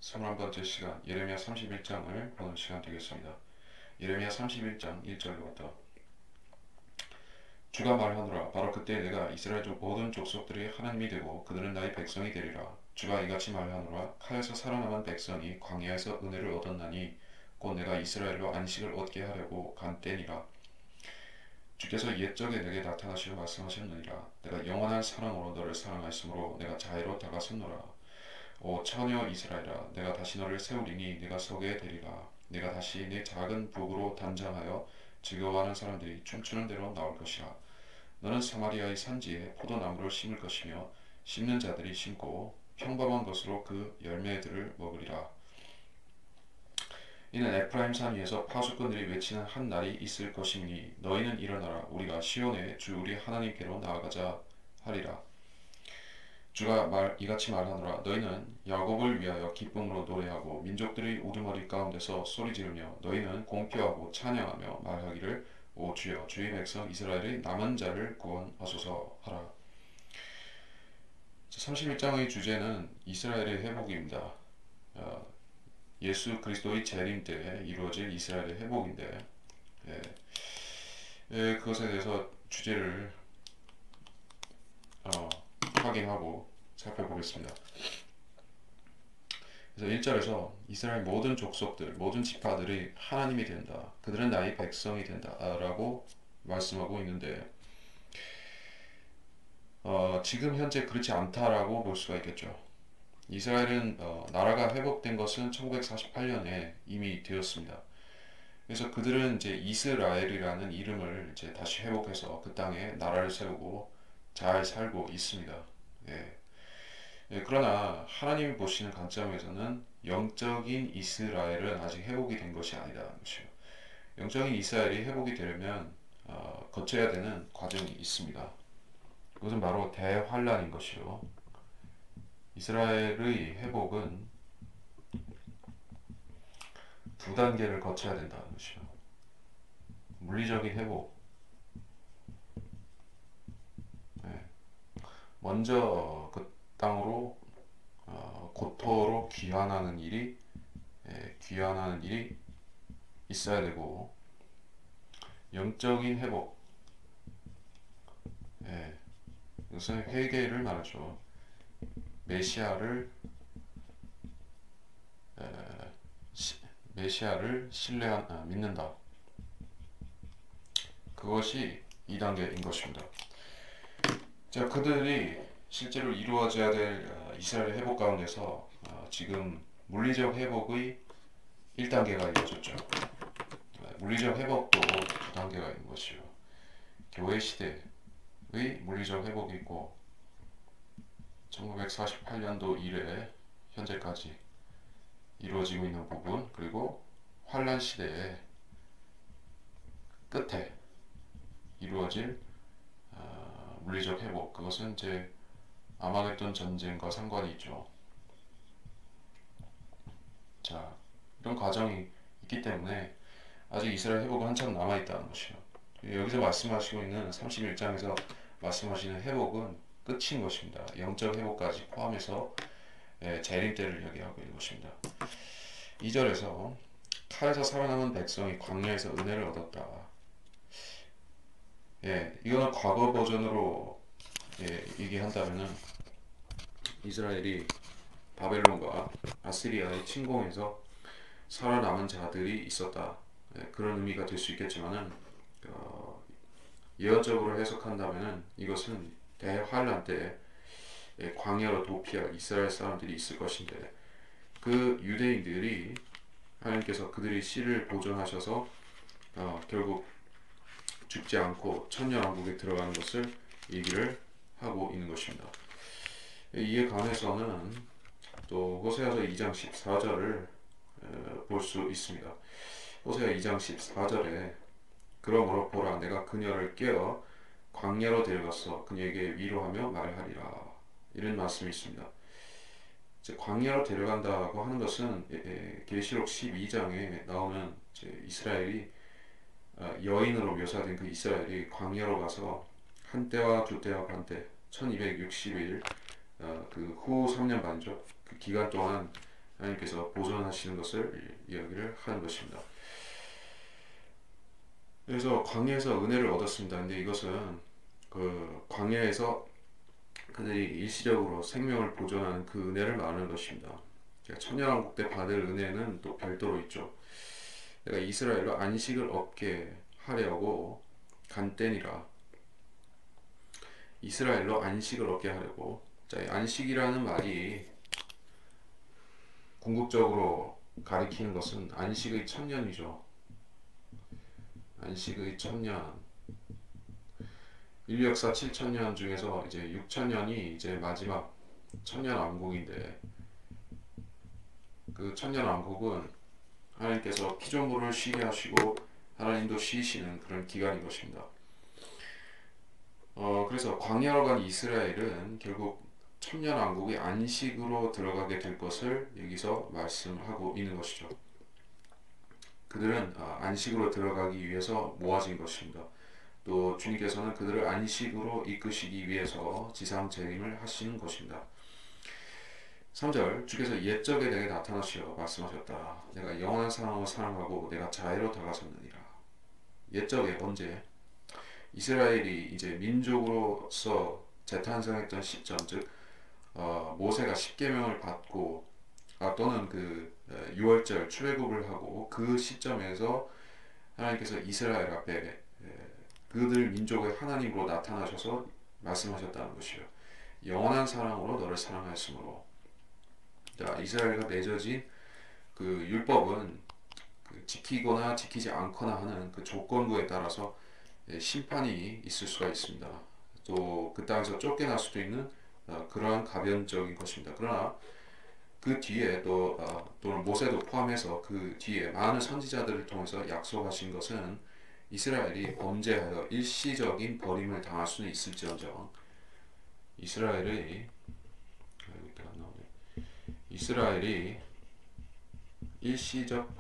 21번째 시간 예레미야 31장을 보는 시간 되겠습니다. 예레미야 31장 1절로부터 주가 말하노라 바로 그때 내가 이스라엘 족 모든 족속들이 하나님이 되고 그들은 나의 백성이 되리라. 주가 이같이 말하노라 칼에서 살아남은 백성이 광야에서 은혜를 얻었나니 곧 내가 이스라엘로 안식을 얻게 하려고 간 때니라. 주께서 옛적에 내게 나타나시려 말씀하셨느니라. 내가 영원한 사랑으로 너를 사랑하였으므로 내가 자애로 다가섰노라. 오 처녀 이스라엘아 내가 다시 너를 세우리니 네가 서게 되리라. 내가 다시 네 작은 북으로 단장하여 즐거워하는 사람들이 춤추는 대로 나올 것이라. 너는 사마리아의 산지에 포도나무를 심을 것이며 심는 자들이 심고 평범한 것으로 그 열매들을 먹으리라. 이는 에프라임 산 위에서 파수꾼들이 외치는 한 날이 있을 것이니 너희는 일어나라 우리가 시온의 주 우리 하나님께로 나아가자 하리라. 주가 이같이 말하노라 너희는 야곱을 위하여 기쁨으로 노래하고 민족들의 우두머리 가운데서 소리 지르며 너희는 공표하고 찬양하며 말하기를 오 주여 주의 백성 이스라엘의 남은 자를 구원하소서 하라. 31장의 주제는 이스라엘의 회복입니다. 예수 그리스도의 재림 때 이루어질 이스라엘의 회복인데 그것에 대해서 주제를 확인하고 살펴보겠습니다. 그래서 1절에서 이스라엘 모든 족속들, 모든 지파들이 하나님이 된다. 그들은 나의 백성이 된다. 라고 말씀하고 있는데 지금 현재 그렇지 않다라고 볼 수가 있겠죠. 이스라엘은 나라가 회복된 것은 1948년에 이미 되었습니다. 그래서 그들은 이제 이스라엘이라는 이름을 이제 다시 회복해서 그 땅에 나라를 세우고 잘 살고 있습니다. 그러나 하나님이 보시는 관점에서는 영적인 이스라엘은 아직 회복이 된 것이 아니다는 것이요. 영적인 이스라엘이 회복이 되려면 거쳐야 되는 과정이 있습니다. 그것은 바로 대환란인 것이요. 이스라엘의 회복은 두 단계를 거쳐야 된다는 것이요. 물리적인 회복. 먼저 그 땅으로 고토로 귀환하는 일이 있어야 되고 영적인 회복. 이것은 회개를 말하죠. 메시아를 믿는다. 그것이 2단계인 것입니다. 자, 그들이 실제로 이루어져야 될 이스라엘 회복 가운데서 지금 물리적 회복의 1단계가 이루어졌죠. 물리적 회복도 2단계가 있는 것이요. 교회 시대의 물리적 회복이 있고 1948년도 이래 현재까지 이루어지고 있는 부분, 그리고 환란 시대의 끝에 이루어질 물리적 회복, 그것은 이제 아마겟돈 전쟁과 상관이 있죠. 자, 이런 과정이 있기 때문에 아직 이스라엘 회복은 한참 남아있다는 것이요. 여기서 말씀하시고 있는 31장에서 말씀하시는 회복은 끝인 것입니다. 영적 회복까지 포함해서 재림 때를 이야기하고 있는 것입니다. 2절에서 칼에서 살아남은 백성이 광야에서 은혜를 얻었다. 이거는 과거 버전으로 얘기한다면은 이스라엘이 바벨론과 아시리아의 침공에서 살아남은 자들이 있었다. 그런 의미가 될 수 있겠지만은 예언적으로 해석한다면은 이것은 대환란 때 광야로 도피할 이스라엘 사람들이 있을 것인데 그 유대인들이 하나님께서 그들의 씨를 보존하셔서 결국 죽지 않고 천년왕국에 들어가는 것을 얘기를 하고 있는 것입니다. 이에 관해서는 또 호세아서 2장 14절을 볼 수 있습니다. 호세아 2장 14절에 그러므로 보라 내가 그녀를 깨어 광야로 데려가서 그녀에게 위로하며 말하리라 이런 말씀이 있습니다. 광야로 데려간다고 하는 것은 계시록 12장에 나오는 이스라엘이 여인으로 묘사된 그 이스라엘이 광야로 가서 한 때와 두 때와 반 때 1260일 그 후 3년 반이죠. 그 기간 동안 하나님께서 보존하시는 것을 이야기를 하는 것입니다. 그래서 광야에서 은혜를 얻었습니다. 근데 이것은 그 광야에서 그들이 일시적으로 생명을 보존하는 그 은혜를 말하는 것입니다. 천년왕국 때 받을 은혜는 또 별도로 있죠. 내가 이스라엘로 안식을 얻게 하려고 간 때니라. 이스라엘로 안식을 얻게 하려고. 자, 안식이라는 말이 궁극적으로 가리키는 것은 안식의 천년이죠. 안식의 천년. 인류 역사 7천년 중에서 이제 6천년이 이제 마지막 천년 왕국인데, 그 천년 왕국은 하나님께서 피조물을 쉬게 하시고 하나님도 쉬시는 그런 기간인 것입니다. 그래서 광야로 간 이스라엘은 결국 천년 왕국의 안식으로 들어가게 될 것을 여기서 말씀하고 있는 것이죠. 그들은 안식으로 들어가기 위해서 모아진 것입니다. 또 주님께서는 그들을 안식으로 이끄시기 위해서 지상 재림을 하시는 것입니다. 3절 주께서 옛적에 내게 나타나시어 말씀하셨다. 내가 영원한 사랑으로 사랑하고 내가 자애로 다가섰느니라. 옛적에 언제? 이스라엘이 이제 민족으로서 재탄생했던 시점, 즉 모세가 십계명을 받고 또는 그 유월절 출애굽을 하고 그 시점에서 하나님께서 이스라엘 앞에 그들 민족의 하나님으로 나타나셔서 말씀하셨다는 것이요. 영원한 사랑으로 너를 사랑하였으므로. 자, 이스라엘과 맺어진 그 율법은 그 지키거나 지키지 않거나 하는 그 조건부에 따라서 심판이 있을 수가 있습니다. 또 그 땅에서 쫓겨날 수도 있는 그러한 가변적인 것입니다. 그러나 그 뒤에 또는 모세도 포함해서 그 뒤에 많은 선지자들을 통해서 약속하신 것은 이스라엘이 범죄하여 일시적인 버림을 당할 수는 있을지언정 이스라엘이 일시적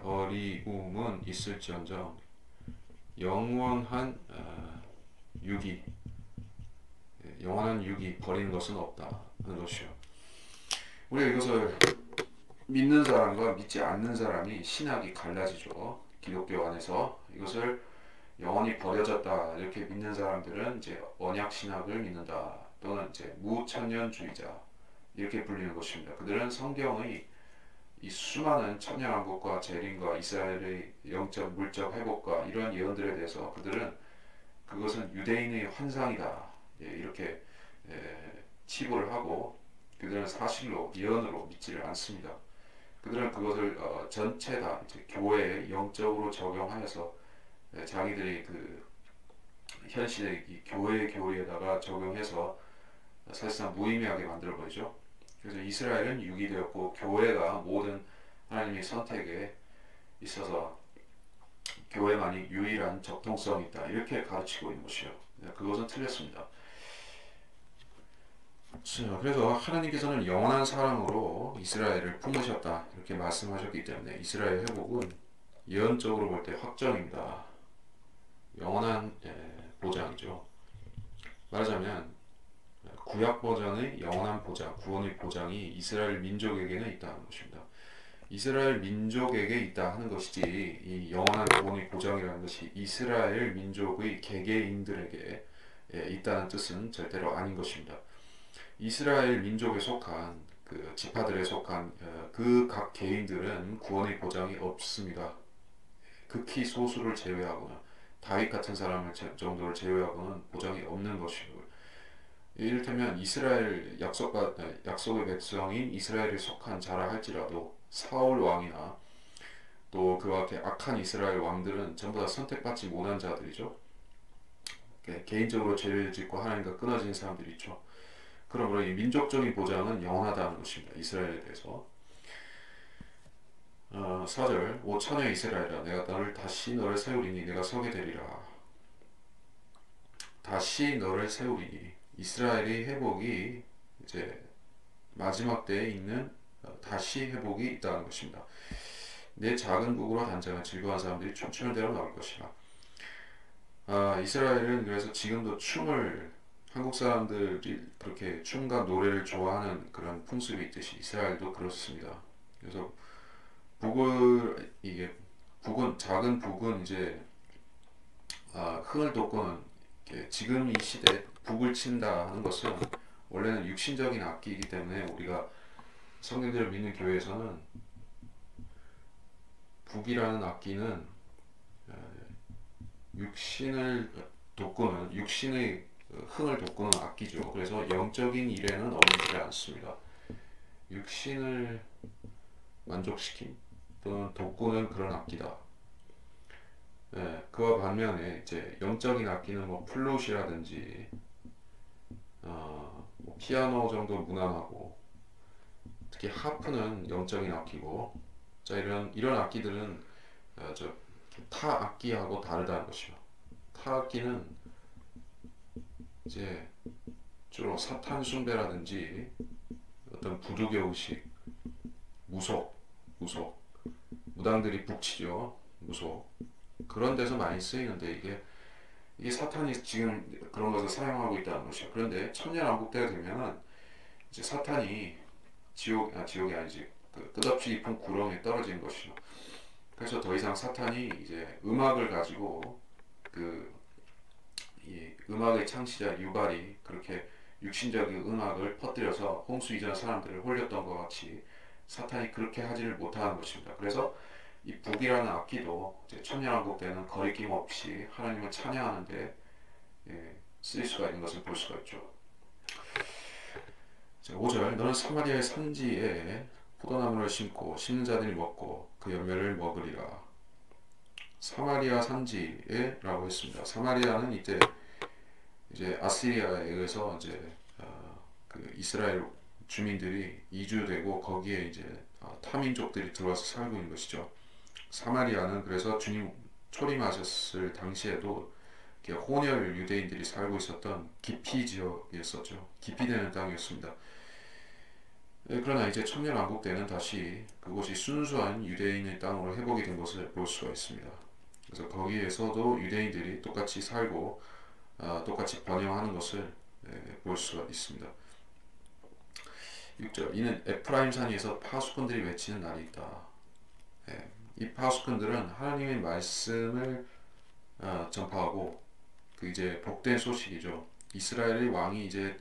버리움은 있을지언정 영원한 유기 버리는 것은 없다 하는 것이요. 우리가 이것을 믿는 사람과 믿지 않는 사람이 신학이 갈라지죠. 기독교 안에서 이것을 영원히 버려졌다 이렇게 믿는 사람들은 이제 언약 신학을 믿는다 또는 이제 무천년주의자 이렇게 불리는 것입니다. 그들은 성경의 이 수많은 천년왕국과 재림과 이스라엘의 영적 물적 회복과 이런 예언들에 대해서 그들은 그것은 유대인의 환상이다 이렇게 치부를 하고 그들은 사실로 예언으로 믿지를 않습니다. 그들은 그것을 전체 다 이제 교회에 영적으로 적용하여서 자기들이 그 현실의 이 교회의 교리에다가 적용해서 사실상 무의미하게 만들어버리죠. 그래서 이스라엘은 유기되었고 교회가 모든 하나님의 선택에 있어서 교회만이 유일한 적통성이 있다 이렇게 가르치고 있는 것이요. 그것은 틀렸습니다. 그래서 하나님께서는 영원한 사랑으로 이스라엘을 품으셨다 이렇게 말씀하셨기 때문에 이스라엘 회복은 예언적으로 볼 때 확정입니다. 영원한 보장이죠. 말하자면 구약 버전의 영원한 보장, 구원의 보장이 이스라엘 민족에게는 있다는 것입니다. 이스라엘 민족에게 있다 하는 것이지 이 영원한 구원의 보장이라는 것이 이스라엘 민족의 개개인들에게 있다는 뜻은 절대로 아닌 것입니다. 이스라엘 민족에 속한 그 지파들에 속한 그 각 개인들은 구원의 보장이 없습니다. 극히 소수를 제외하거나 다윗 같은 사람을 정도를 제외하고는 보장이 없는 것이고 이를테면 이스라엘 약속의 백성인 이스라엘에 속한 자라 할지라도 사울 왕이나 또 그와 같은 악한 이스라엘 왕들은 전부 다 선택받지 못한 자들이죠. 개인적으로 죄를 짓고 하나님과 끊어진 사람들이 있죠. 그러므로 이 민족적인 보장은 영원하다는 것입니다. 이스라엘에 대해서 4절 5천여 이스라엘아 내가 너를 세우리니 내가 서게 되리라. 다시 너를 세우리니 이스라엘의 회복이 이제 마지막 때에 있는 다시 회복이 있다는 것입니다. 내 작은 국으로 단장한 즐거운 사람들이 춤추는 대로 나올 것이라. 이스라엘은 그래서 지금도 춤을 한국 사람들이 그렇게 춤과 노래를 좋아하는 그런 풍습이 있듯이 이스라엘도 그렇습니다. 그래서 이게 북은 작은 북은 이제 흥을 돋구는 지금 이 시대에 북을 친다 하는 것은 원래는 육신적인 악기이기 때문에 우리가 성경들을 믿는 교회에서는 북이라는 악기는 육신을 돋구는 육신의 흥을 돋구는 악기죠. 그래서 영적인 일에는 어울리지 않습니다. 육신을 만족시킴 또는 돋구는 그런 악기다. 그와 반면에 이제 영적인 악기는 뭐 플룻이라든지 뭐 피아노 정도 무난하고 특히 하프는 영적인 악기고 자 이런 악기들은 타 악기하고 다르다는 것이죠. 타 악기는 이제 주로 사탄 숭배라든지 어떤 부두교 의식, 무속, 무당들이 북치죠. 무속 그런 데서 많이 쓰이는데 이게 사탄이 지금 그런 것을 사용하고 있다는 것이죠. 그런데 천년왕국 때가 되면은 이제 사탄이 지옥이 아니지 그 끝없이 깊은 구렁에 떨어진 것이죠. 그래서 더 이상 사탄이 이제 음악을 가지고 이 음악의 창시자 유발이 그렇게 육신적인 음악을 퍼뜨려서 홍수 이전 사람들을 홀렸던 것 같이 사탄이 그렇게 하지를 못하는 것입니다. 그래서 이 북이라는 악기도 이제 천년왕국 때는 거리낌 없이 하나님을 찬양하는데 쓰일 수가 있는 것을 볼 수가 있죠. 5절 너는 사마리아의 산지에 포도나무를 심고 심는 자들이 먹고 그 열매를 먹으리라. 사마리아 산지에라고 했습니다. 사마리아는 이제 아시리아에 의해서 이제 그 이스라엘 주민들이 이주되고 거기에 이제 타민족들이 들어와서 살고 있는 것이죠. 사마리아는 그래서 주님 초림하셨을 당시에도 혼혈 유대인들이 살고 있었던 기피 지역이었었죠. 기피되는 땅이었습니다. 그러나 이제 천년왕국 때는 다시 그곳이 순수한 유대인의 땅으로 회복이 된 것을 볼 수가 있습니다. 그래서 거기에서도 유대인들이 똑같이 살고 똑같이 번영하는 것을 볼 수가 있습니다. 6절 이는 에프라임 산에서 파수꾼들이 외치는 날이 있다. 이 파수꾼들은 하나님의 말씀을 전파하고 그 이제 복된 소식이죠. 이스라엘의 왕이 이제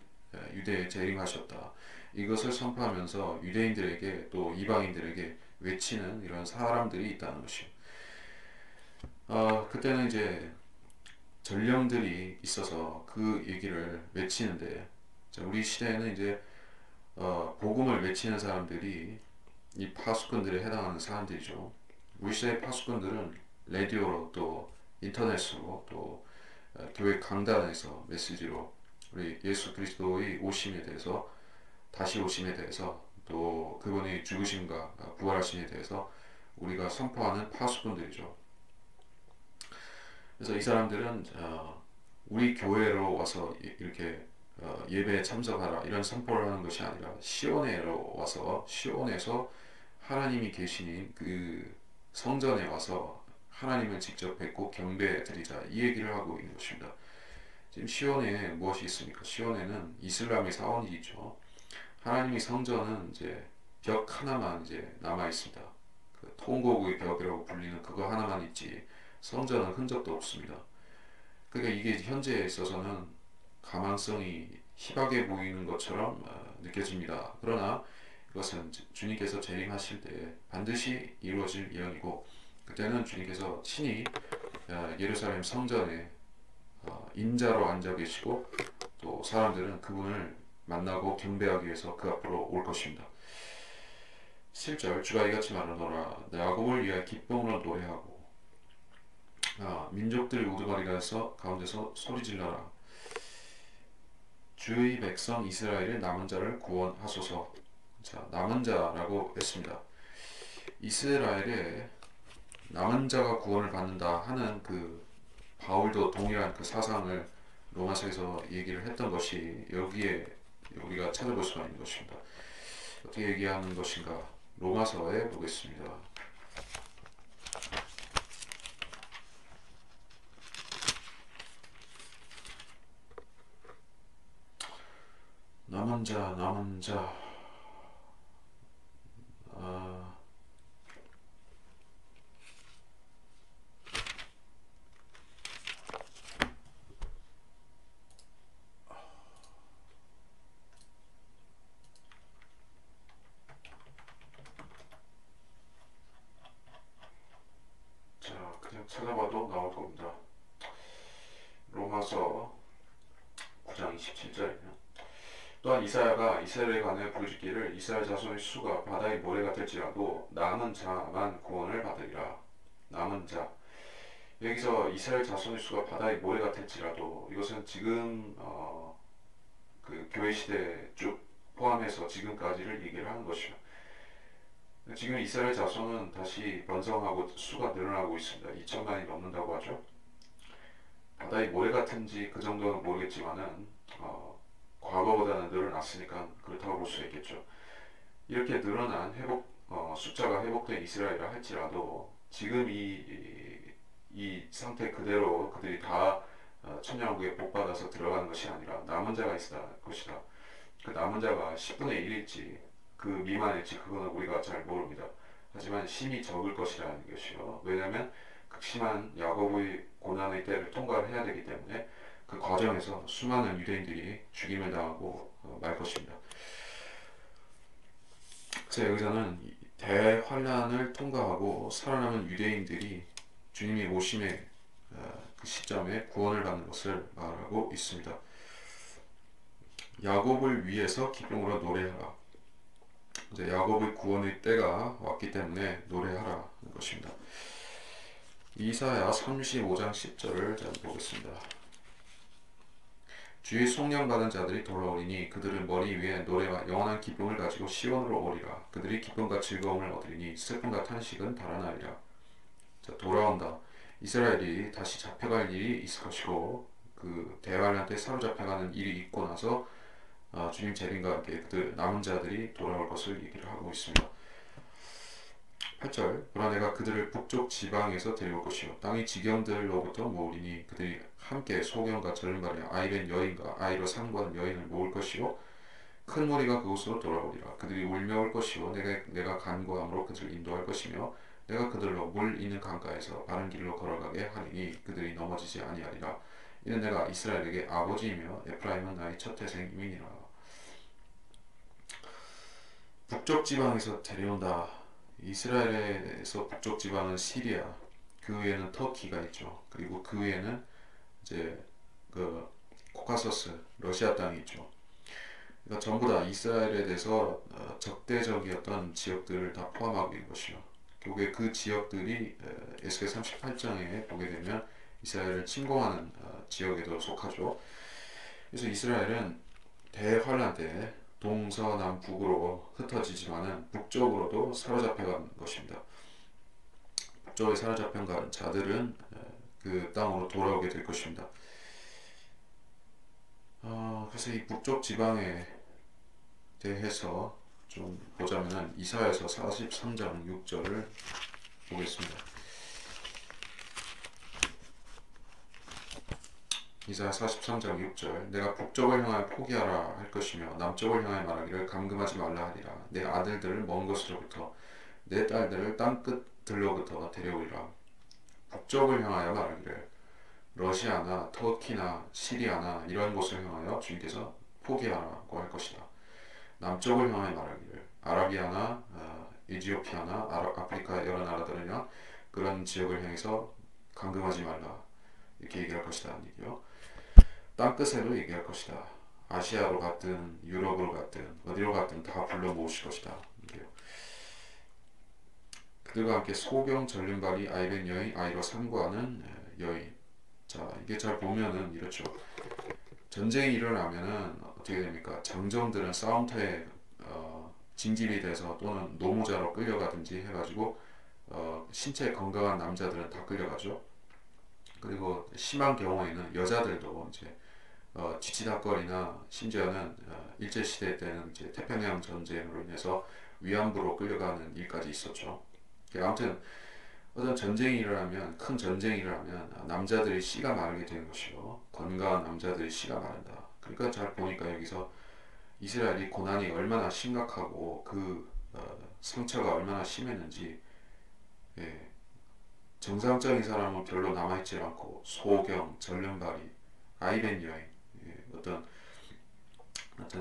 유대에 재림하셨다. 이것을 선포하면서 유대인들에게 또 이방인들에게 외치는 이런 사람들이 있다는 것이요. 그때는 이제 전령들이 있어서 그 얘기를 외치는데 우리 시대에는 이제 복음을 외치는 사람들이 이 파수꾼들에 해당하는 사람들이죠. 우리 시대의 파수꾼들은 라디오로 또 인터넷으로 또 교회 강단에서 메시지로 우리 예수 그리스도의 오심에 대해서 다시 오심에 대해서 또 그분의 죽으심과 부활하심에 대해서 우리가 선포하는 파수꾼들이죠. 그래서 이 사람들은 우리 교회로 와서 이렇게 예배에 참석하라 이런 선포를 하는 것이 아니라 시온에로 와서 시온에서 하나님이 계시는 그 성전에 와서 하나님을 직접 뵙고 경배 드리자 이 얘기를 하고 있는 것입니다. 지금 시온에 무엇이 있습니까? 시온에는 이슬람의 사원이 있죠. 하나님의 성전은 이제 벽 하나만 이제 남아 있습니다. 그 통곡의 벽이라고 불리는 그거 하나만 있지 성전은 흔적도 없습니다. 그러니까 이게 현재에 있어서는 가망성이 희박해 보이는 것처럼 느껴집니다. 그러나 이것은 주님께서 재림하실 때 반드시 이루어질 예언이고 그때는 주님께서 친히 예루살렘 성전에 인자로 앉아 계시고 또 사람들은 그분을 만나고 경배하기 위해서 그 앞으로 올 것입니다. 7절 주가 이같이 말하노라 야곱을 위하여 기쁨으로 노래하고 민족들이 우두머리라서 가운데서 소리질러라 주의 백성 이스라엘의 남은 자를 구원하소서. 자, 남은 자라고 했습니다. 이스라엘의 남은 자가 구원을 받는다 하는 그 바울도 동일한 그 사상을 로마서에서 얘기를 했던 것이 여기에 우리가 찾아볼 수가 있는 것입니다. 어떻게 얘기하는 것인가? 로마서에 보겠습니다. 남은 자. 아, 자, 그냥 찾아봐도 나올 겁니다. 로마서 9장 27절이네요. 또한 이사야가 이스라엘에 관해 부르짖기를 이스라엘 자손의 수가 바다의 모래가 될지라도 남은 자만 구원을 받으리라. 남은 자. 여기서 이스라엘 자손의 수가 바다의 모래가 될지라도 이것은 지금 그 교회 시대 쭉 포함해서 지금까지를 얘기를 하는 것이죠. 지금 이스라엘 자손은 다시 번성하고 수가 늘어나고 있습니다. 2천만이 넘는다고 하죠. 바다의 모래 같은지 그 정도는 모르겠지만은 과거보다는 늘어났으니까 그렇다고 볼 수 있겠죠. 이렇게 늘어난 숫자가 회복된 이스라엘이라 할지라도 지금 이 상태 그대로 그들이 다 천년왕국에 복받아서 들어가는 것이 아니라 남은 자가 있을 것이다. 그 남은 자가 10분의 1일지 그 미만일지 그거는 우리가 잘 모릅니다. 하지만 심히 적을 것이라는 것이요. 왜냐하면 극심한 야곱의 고난의 때를 통과를 해야 되기 때문에 그 과정에서 수많은 유대인들이 죽임을 당하고 말 것입니다. 그래서 여기서는 대환란을 통과하고 살아남은 유대인들이 주님이 오심의 그 시점에 구원을 받는 것을 말하고 있습니다. 야곱을 위해서 기쁨으로 노래하라. 이제 야곱의 구원의 때가 왔기 때문에 노래하라는 것입니다. 이사야 35장 10절을 잘 보겠습니다. 주의 속량 받은 자들이 돌아오리니 그들은 머리 위에 노래와 영원한 기쁨을 가지고 시온으로 오리라. 그들이 기쁨과 즐거움을 얻으리니 슬픔과 탄식은 달아나리라. 자, 돌아온다. 이스라엘이 다시 잡혀갈 일이 있을 것이고 그 대환란 때 사로잡혀가는 일이 있고 나서 주님 재림과 함께 그들 남은 자들이 돌아올 것을 얘기를 하고 있습니다. 8절 그러나 내가 그들을 북쪽 지방에서 데려올 것이요 땅의 지경들로부터 모으리니 그들이 함께 소경과 절름발의 아이벤 여인과 아이로 상관 여인을 모을 것이요 큰 무리가 그곳으로 돌아오리라. 그들이 울며 올 것이요 내가 간구함으로 그들을 인도할 것이며 내가 그들로 물 있는 강가에서 바른 길로 걸어가게 하리니 그들이 넘어지지 아니하리라. 이는 내가 이스라엘에게 아버지이며 에프라임은 나의 첫 태생임이니라. 북쪽 지방에서 데려온다. 이스라엘에서 북쪽 지방은 시리아, 그 외에는 터키가 있죠. 그리고 그 외에는 이제 그 코카서스, 러시아 땅이 있죠. 그러니까 전부 다 이스라엘에 대해서 적대적이었던 지역들을 다 포함하고 있는 것이요. 결국에 그 지역들이 에스겔 38장에 보게 되면 이스라엘을 침공하는 지역에도 속하죠. 그래서 이스라엘은 대환란 때 동서남북으로 흩어지지만은 북쪽으로도 사로잡혀간 것입니다. 북쪽에 사로잡혀간 자들은 그 땅으로 돌아오게 될 것입니다. 그래서 이 북쪽 지방에 대해서 좀 보자면은 이사야서 43장 6절을 보겠습니다. 이사야 43장 6절 내가 북쪽을 향하여 포기하라 할 것이며 남쪽을 향하여 말하기를 감금하지 말라 하리라. 내 아들들을 먼 곳으로부터 내 딸들을 땅끝들로부터 데려오리라. 북쪽을 향하여 말하기를 러시아나 터키나 시리아나 이런 곳을 향하여 주님께서 포기하라고 할 것이다. 남쪽을 향하여 말하기를 아라비아나 에티오피아나 아프리카 여러 나라들이나 그런 지역을 향해서 감금하지 말라 이렇게 얘기할 것이다. 얘기요. 땅끝으로 얘기할 것이다. 아시아로 갔든 유럽으로 갔든 어디로 갔든 다 불러 모으실 것이다. 얘기요. 그들과 함께 소경 절름발이 아이벤 여인 아이로 상고하는 여인. 자 이게 잘 보면은 이렇죠. 전쟁이 일어나면은 어떻게 됩니까? 장정들은 싸움터에 징집이 돼서 또는 노무자로 끌려가든지 해가지고 신체 건강한 남자들은 다 끌려가죠. 그리고 심한 경우에는 여자들도 이제 지치닥거리나 심지어는 일제시대 때는 이제 태평양 전쟁으로 인해서 위안부로 끌려가는 일까지 있었죠. 아무튼 어떤 전쟁이 일어나면 큰 전쟁이 일어나면 남자들이 씨가 마르게 되는 것이요 건강한 남자들이 씨가 마른다. 그러니까 잘 보니까 여기서 이스라엘이 고난이 얼마나 심각하고 그 상처가 얼마나 심했는지, 예, 정상적인 사람은 별로 남아있지 않고 소경, 전륜발이, 아이벤 여인, 예, 어떤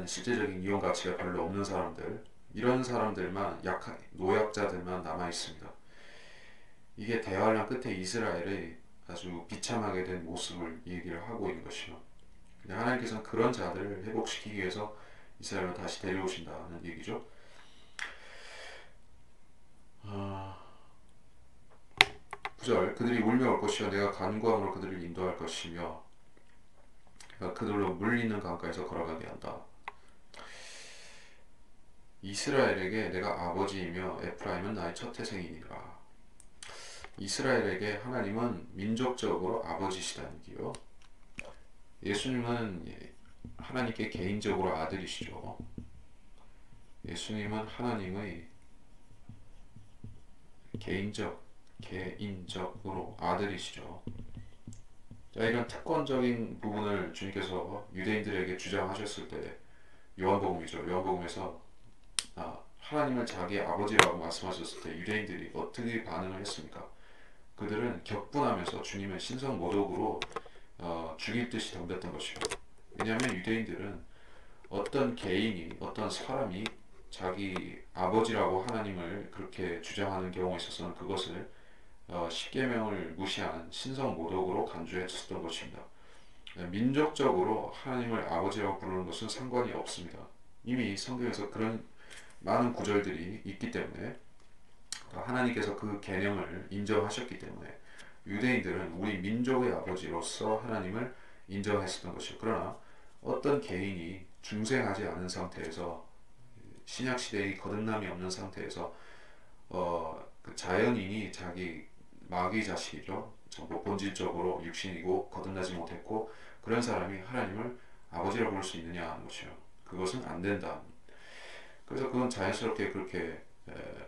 실제적인 이용 가치가 별로 없는 사람들, 이런 사람들만 노약자들만 남아 있습니다. 이게 대환란 끝에 이스라엘의 아주 비참하게 된 모습을 얘기를 하고 있는 것이요. 하나님께서는 그런 자들을 회복시키기 위해서 이스라엘로 다시 데려오신다는 얘기죠. 9절 그들이 울며 올 것이요 내가 간구함으로 그들을 인도할 것이며 그들로 물 있는 강가에서 걸어가게 한다. 이스라엘에게 내가 아버지이며 에프라임은 나의 첫 태생이니라. 이스라엘에게 하나님은 민족적으로 아버지시다는 얘기요. 예수님은 하나님께 개인적으로 아들이시죠. 예수님은 하나님의 개인적으로 아들이시죠. 자, 이런 특권적인 부분을 주님께서 유대인들에게 주장하셨을 때 요한복음이죠. 요한복음에서 하나님을 자기 아버지라고 말씀하셨을 때 유대인들이 어떻게 반응을 했습니까? 그들은 격분하면서 주님을 신성 모독으로 죽일 듯이 덤볐던 것이요. 왜냐하면 유대인들은 어떤 개인이 어떤 사람이 자기 아버지라고 하나님을 그렇게 주장하는 경우에 있어서는 그것을 십계명을 무시하는 신성 모독으로 간주했었던 것입니다. 민족적으로 하나님을 아버지라고 부르는 것은 상관이 없습니다. 이미 성경에서 그런 많은 구절들이 있기 때문에 하나님께서 그 개념을 인정하셨기 때문에 유대인들은 우리 민족의 아버지로서 하나님을 인정했었던 것이요. 그러나 어떤 개인이 중생하지 않은 상태에서 신약시대의 거듭남이 없는 상태에서 그 자연인이 자기 마귀 자식이죠. 전부 본질적으로 육신이고 거듭나지 못했고 그런 사람이 하나님을 아버지라고 부를 수 있느냐 하는 것이요. 그것은 안 된다. 그래서 그건 자연스럽게 그렇게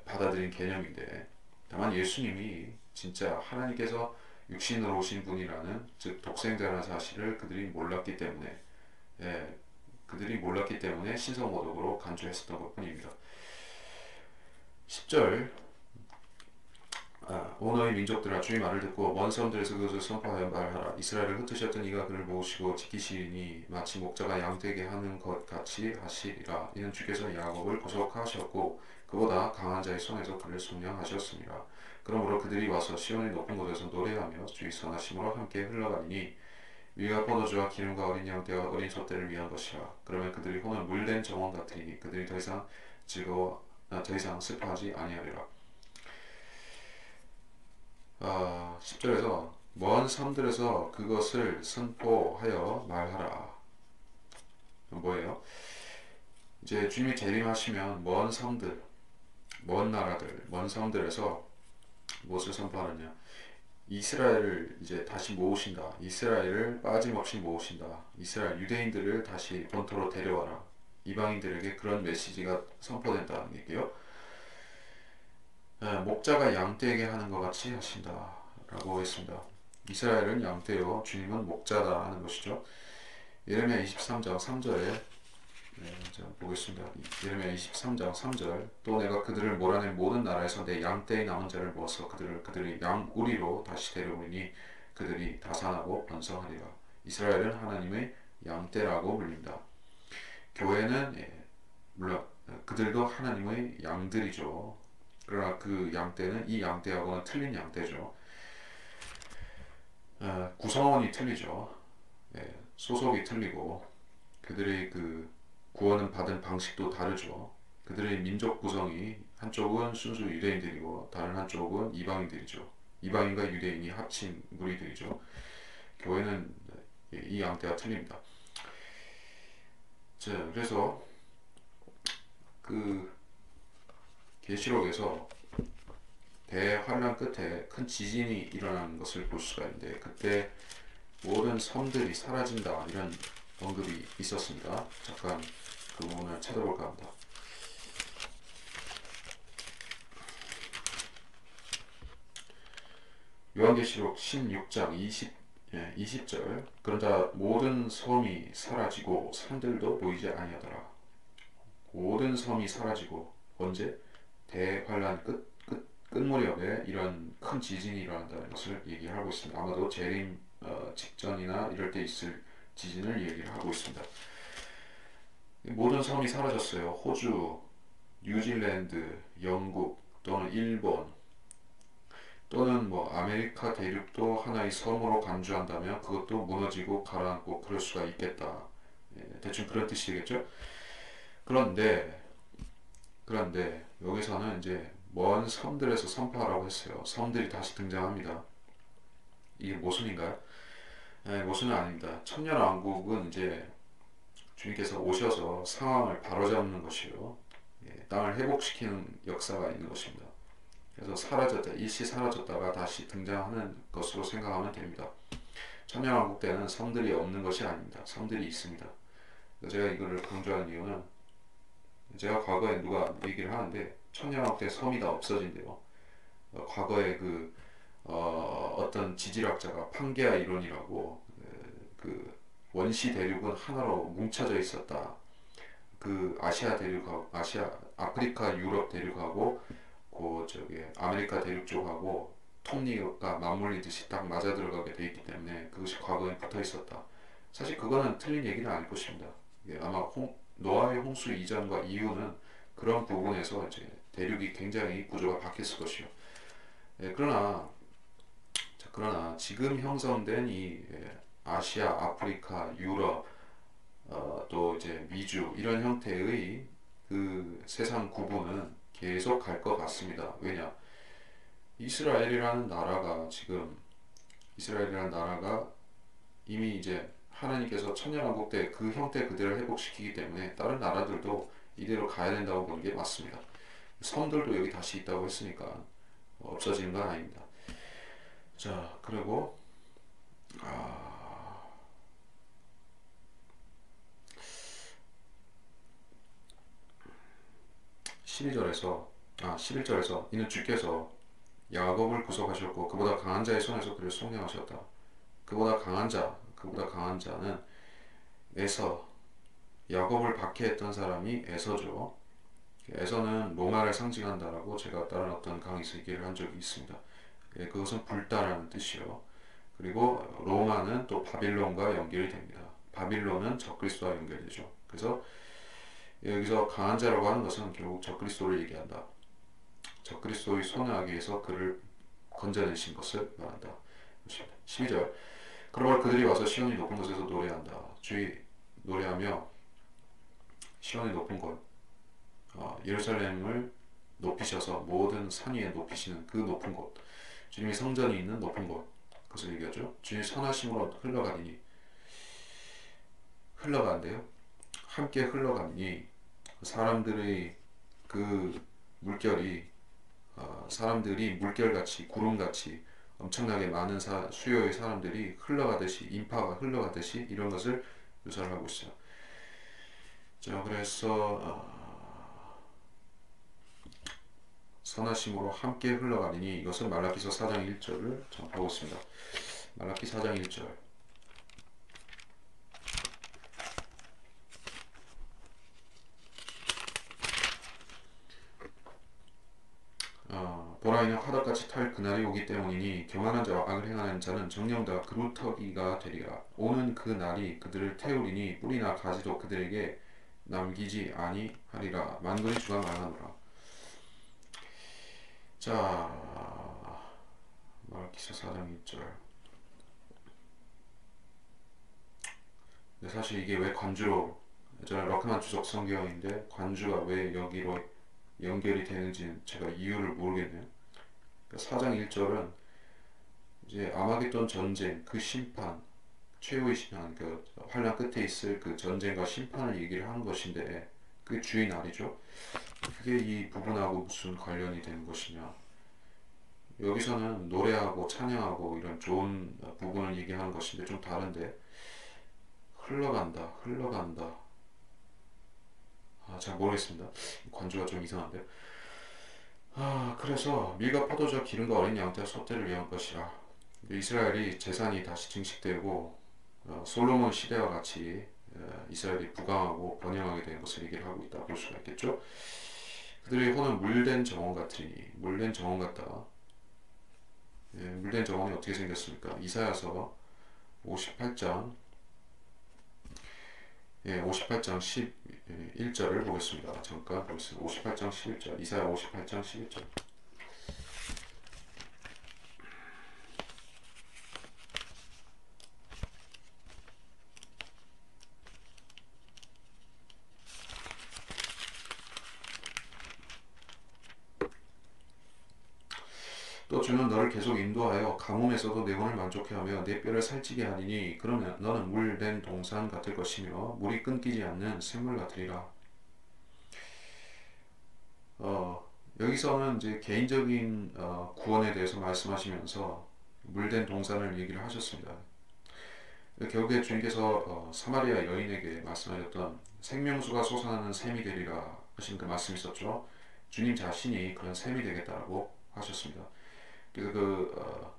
받아들인 개념인데 다만 예수님이 진짜 하나님께서 육신으로 오신 분이라는 즉 독생자라는 사실을 그들이 몰랐기 때문에 신성모독으로 간주했었던 것뿐입니다. 10절 온 너희 민족들아 주의 말을 듣고 먼 섬들에서 그것을 선포하여 말하라. 이스라엘을 흩으셨던 이가 그를 모으시고 지키시니 마치 목자가 양 되게 하는 것 같이 하시리라. 이는 주께서 야곱을 구속하셨고 그보다 강한 자의 손에서 그를 속량하셨습니다. 그러므로 그들이 와서 시온의 높은 곳에서 노래하며 주의 선하심으로 함께 흘러가리니 위가 포도주와 기름과 어린 양떼와 어린 소떼를 위한 것이라. 그러면 그들이 혼은 물된 정원 같으니 그들이 더 이상 슬퍼하지 아니하리라. 10절에서 먼 섬들에서 그것을 선포하여 말하라. 뭐예요? 이제 주님이 재림하시면 먼 섬들, 먼 나라들, 먼 섬들에서 무엇을 선포하느냐? 이스라엘을 이제 다시 모으신다. 이스라엘을 빠짐없이 모으신다. 이스라엘 유대인들을 다시 본토로 데려와라. 이방인들에게 그런 메시지가 선포된다는 얘기요. 목자가 양떼에게 하는 것 같이 하신다 라고 했습니다. 이스라엘은 양떼요 주님은 목자다 하는 것이죠. 예레미야 23장 3절에 보겠습니다. 예레미야 23장 3절 또 내가 그들을 몰아낸 모든 나라에서 내 양떼의 남은 자를 모아서 그들이 양우리로 다시 데려오니 그들이 다산하고 번성하리라. 이스라엘은 하나님의 양떼라고 불린다. 교회는 물론 그들도 하나님의 양들이죠. 그러나 그 양떼는 이 양떼하고는 틀린 양떼죠. 구성원이 틀리죠. 소속이 틀리고 그들의 그 구원을 받은 방식도 다르죠. 그들의 민족 구성이 한쪽은 순수 유대인들이고 다른 한쪽은 이방인들이죠. 이방인과 유대인이 합친 무리들이죠. 교회는 이 양떼와 틀립니다. 자, 그래서 그 계시록에서 대환란 끝에 큰 지진이 일어나는 것을 볼 수가 있는데 그때 모든 섬들이 사라진다 이런 언급이 있었습니다. 잠깐 그 부분을 찾아볼까 합니다. 요한계시록 16장 20절 그러자 모든 섬이 사라지고 산들도 보이지 아니하더라. 모든 섬이 사라지고 언제 대환란 끝 무렵에 이런 큰 지진이 일어난다는 것을 얘기하고 있습니다. 아마도 재림 직전이나 이럴 때 있을 지진을 얘기를 하고 있습니다. 모든 섬이 사라졌어요. 호주, 뉴질랜드, 영국 또는 일본 또는 뭐 아메리카 대륙도 하나의 섬으로 간주한다면 그것도 무너지고 가라앉고 그럴 수가 있겠다. 대충 그런 뜻이겠죠? 그런데 여기서는 이제 먼 섬들에서 선포하라고 했어요. 섬들이 다시 등장합니다. 이게 모순인가요? 모순은 아닙니다. 천년왕국은 이제 주님께서 오셔서 상황을 바로잡는 것이요, 땅을 회복시키는 역사가 있는 것입니다. 그래서 일시 사라졌다가 다시 등장하는 것으로 생각하면 됩니다. 천년왕국 때는 섬들이 없는 것이 아닙니다. 섬들이 있습니다. 제가 이거를 강조하는 이유는 제가 과거에 누가 얘기를 하는데 천년왕국 때 섬이 다 없어진대요. 과거에 어떤 지질학자가 판게아 이론이라고, 그 원시 대륙은 하나로 뭉쳐져 있었다. 그 아시아 대륙하고 아프리카 유럽 대륙하고 아메리카 대륙 쪽하고 톱니가 맞물리듯이 딱 맞아 들어가게 돼 있기 때문에 그것이 과거에 붙어 있었다. 사실 그거는 틀린 얘기는 아닐 것입니다. 아마 노아의 홍수 이전과 이후는 그런 부분에서 이제 대륙이 굉장히 구조가 바뀌었을 것이요. 그러나 지금 형성된 이 아시아, 아프리카, 유럽, 또 이제 미주 이런 형태의 그 세상 구분은 계속 갈 것 같습니다. 왜냐? 이스라엘이라는 나라가 이미 이제 하나님께서 천년왕국 때 그 형태 그대로 회복시키기 때문에 다른 나라들도 이대로 가야 된다고 보는 게 맞습니다. 섬들도 여기 다시 있다고 했으니까 없어지는 건 아닙니다. 자, 그리고 11절에서 이는 주께서 야곱을 구속하셨고 그보다 강한 자의 손에서 그를 속량하셨다. 그보다 강한 자는 에서, 야곱을 박해했던 사람이 에서죠. 에서는 로마를 상징한다라고 제가 다른 어떤 강의에서 얘기를 한 적이 있습니다. 그것은 불다라는 뜻이요. 그리고 로마는 또 바빌론과 연결이 됩니다. 바빌론은 적그리스도와 연결되죠. 그래서 여기서 강한 자라고 하는 것은 결국 적그리스도를 얘기한다. 적그리스도의 손을 하기 위해서 그를 건져내신 것을 말한다. 12절 그러므로 그들이 와서 시온이 높은 곳에서 노래한다. 노래하며 시온의 높은 곳, 예루살렘을 높이셔서 모든 산 위에 높이시는 그 높은 곳, 주님의 성전이 있는 높은 곳, 그것을 얘기하죠. 주님의 선하심으로 흘러간대요. 함께 흘러가니 사람들의 그 물결이, 사람들이 물결같이 구름같이 엄청나게 많은 수요의 사람들이 흘러가듯이, 인파가 흘러가듯이 이런 것을 묘사를 하고 있어요. 자, 그래서 선하심으로 함께 흘러가니 이것은 말라기서 4장 1절을 전하고 있습니다. 말라기 4장 1절 보라 이는 화덕같이 탈 그날이 오기 때문이니 교만한 자와 악을 행하는 자는 정녕 다 그루터기가 되리라. 오는 그 날이 그들을 태우리니 뿌리나 가지도 그들에게 남기지 아니하리라. 만군의 주가 말하노라. 자, 말라기서 4장 1절. 근데 사실 이게 왜 관주로, 저는 러크만 주석 성경인데 관주가 왜 여기로 연결이 되는지는 제가 이유를 모르겠네요. 4장 1절은 이제 아마겟돈 전쟁, 그 심판, 최후의 심판, 그 환란 끝에 있을 그 전쟁과 심판을 얘기를 하는 것인데 그게 주의 날이죠. 그게 이 부분하고 무슨 관련이 되는 것이냐? 여기서는 노래하고 찬양하고 이런 좋은 부분을 얘기하는 것인데 좀 다른데, 흘러간다. 잘 모르겠습니다. 관주가 좀 이상한데요. 그래서 밀과 포도주 기름과 어린 양떼와 소떼를 위한 것이라. 이스라엘이 재산이 다시 증식되고 솔로몬 시대와 같이 이스라엘이 부강하고 번영하게 된 것을 얘기를 하고 있다 볼 수가 있겠죠. 그들의 혼은 물된 정원 같으니 물된 정원 같다. 물된 정원이 어떻게 생겼습니까? 이사야서 58장 58장 11절을 보겠습니다. 잠깐 보겠습니다. 58장 11절 이사야 58장 11절 또 주는 너를 계속 인도하여 가뭄에서도 내 혼을 만족해 하며 내 뼈를 살찌게 하리니 그러면 너는 물된 동산 같을 것이며 물이 끊기지 않는 샘물 같으리라. 여기서는 이제 개인적인 구원에 대해서 말씀하시면서 물된 동산을 얘기를 하셨습니다. 결국에 주님께서 사마리아 여인에게 말씀하셨던 생명수가 솟아나는 샘이 되리라 하신 그 말씀이 있었죠. 주님 자신이 그런 샘이 되겠다라고 하셨습니다. 그래서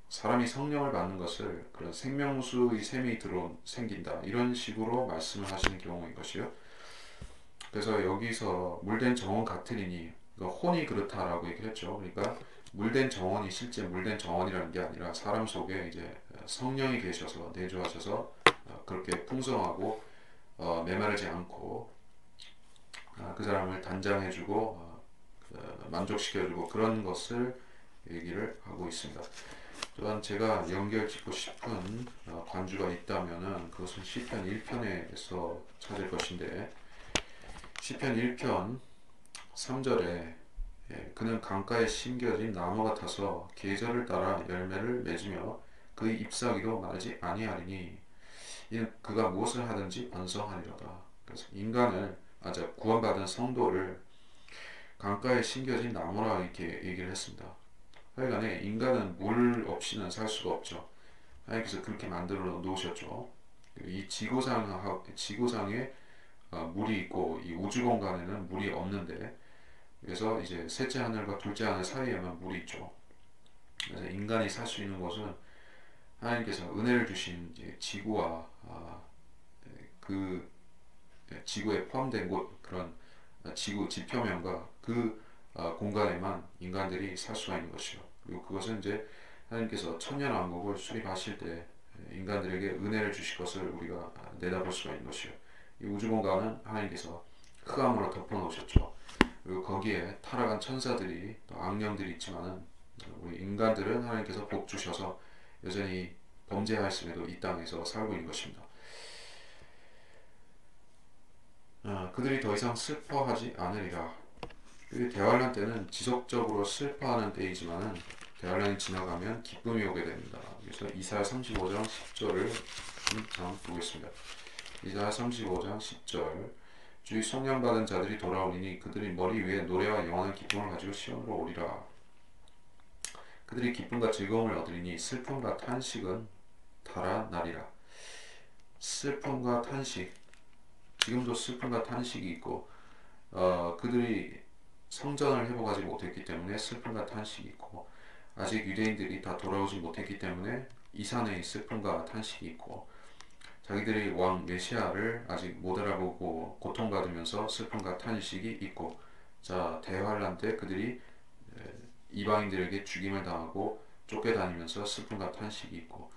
사람이 성령을 받는 것을 그런 생명수의 샘이 생긴다 이런 식으로 말씀을 하시는 경우인 것이요. 그래서 여기서 물된 정원 같으리니 혼이 그렇다라고 얘기를 했죠. 그러니까 물된 정원이 실제 물된 정원이라는 게 아니라 사람 속에 이제 성령이 계셔서 내주하셔서 그렇게 풍성하고 메마르지 않고 그 사람을 단장해주고 만족시켜주고 그런 것을 얘기를 하고 있습니다. 또한 제가 연결 짓고 싶은 관주가 있다면은 그것은 시편 1편에서 찾을 것인데 시편 1편 3절에 그는 강가에 심겨진 나무 같아서 계절을 따라 열매를 맺으며 그의 잎사귀도 마르지 아니하리니 이는 그가 무엇을 하든지 번성하리로다. 그래서 인간을 구원받은 성도를 강가에 심겨진 나무라 이렇게 얘기를 했습니다. 하여간에 인간은 물 없이는 살 수가 없죠. 하나님께서 그렇게 만들어 놓으셨죠. 이 지구상에 물이 있고 이 우주 공간에는 물이 없는데 그래서 이제 셋째 하늘과 둘째 하늘 사이에만 물이 있죠. 그래서 인간이 살 수 있는 곳은 하나님께서 은혜를 주신 이제 지구와 그 지구에 포함된 곳 그런 지구 지표면과 그 공간에만 인간들이 살 수가 있는 것이요. 그리고 그것은 이제 하나님께서 천년왕국을 수립하실 때 인간들에게 은혜를 주실 것을 우리가 내다볼 수가 있는 것이요. 이 우주 공간은 하나님께서 흑암으로 덮어놓으셨죠. 그리고 거기에 타락한 천사들이 또 악령들이 있지만은 우리 인간들은 하나님께서 복 주셔서 여전히 범죄하였음에도 이 땅에서 살고 있는 것입니다. 그들이 더 이상 슬퍼하지 않으리라. 대환란 때는 지속적으로 슬퍼하는 때이지만은 대환란이 지나가면 기쁨이 오게 됩니다. 그래서 이사야 35장 10절을 한번 보겠습니다. 이사야 35장 10절 주의 성령 받은 자들이 돌아오리니 그들이 머리 위에 노래와 영원한 기쁨을 가지고 시온으로 오리라. 그들이 기쁨과 즐거움을 얻으리니 슬픔과 탄식은 달아나리라. 슬픔과 탄식, 지금도 슬픔과 탄식이 있고 그들이 성전을 회복하지 못했기 때문에 슬픔과 탄식이 있고 아직 유대인들이 다 돌아오지 못했기 때문에 이 산에 슬픔과 탄식이 있고 자기들이 왕 메시아를 아직 못 알아보고 고통받으면서 슬픔과 탄식이 있고 자 대환란 때 그들이 이방인들에게 죽임을 당하고 쫓겨다니면서 슬픔과 탄식이 있고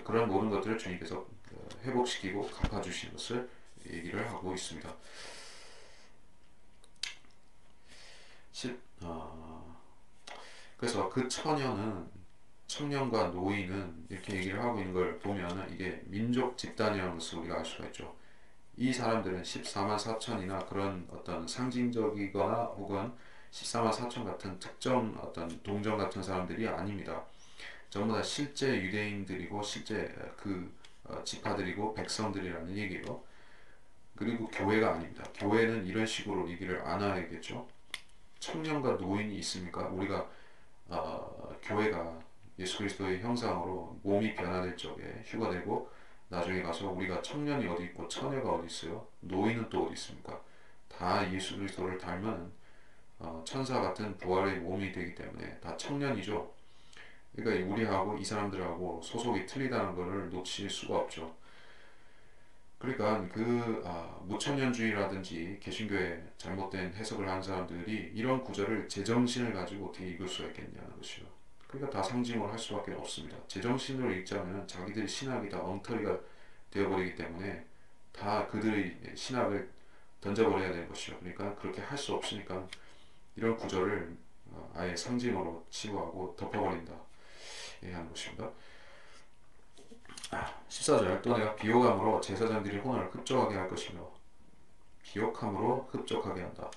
그런 모든 것들을 주님께서 회복시키고 갚아주신 것을 얘기를 하고 있습니다. 그래서 그 청년과 노인은 이렇게 얘기를 하고 있는 걸 보면 이게 민족 집단이라는 것을 우리가 알 수가 있죠. 이 사람들은 14만 4천이나 그런 어떤 상징적이거나 혹은 14만 4천 같은 특정 어떤 동정 같은 사람들이 아닙니다. 전부 다 실제 유대인들이고 실제 그 지파들이고 백성들이라는 얘기예요. 그리고 교회가 아닙니다. 교회는 이런 식으로 얘기를 안 해야겠죠. 청년과 노인이 있습니까? 우리가 교회가 예수 그리스도의 형상으로 몸이 변화될 적에 휴가되고 나중에 가서 우리가 청년이 어디 있고 처녀가 어디 있어요? 노인은 또 어디 있습니까? 다 예수 그리스도를 닮은 천사 같은 부활의 몸이 되기 때문에 다 청년이죠. 그러니까 우리하고 이 사람들하고 소속이 틀리다는 것을 놓칠 수가 없죠. 그러니까 그 무천년주의라든지 개신교의 잘못된 해석을 하는 사람들이 이런 구절을 제정신을 가지고 어떻게 읽을 수가 있겠냐는 것이요. 그러니까 다 상징으로 할 수밖에 없습니다. 제정신으로 읽자면 자기들의 신학이 다 엉터리가 되어버리기 때문에 다 그들의 신학을 던져버려야 되는 것이요. 그러니까 그렇게 할 수 없으니까 이런 구절을 아예 상징으로 치부하고 덮어버린다. 얘기하는 것입니다. 14절 또 내가 비호감으로 제사장들이 혼을 흡족하게 할 것이며 비옥함으로 흡족하게 한다.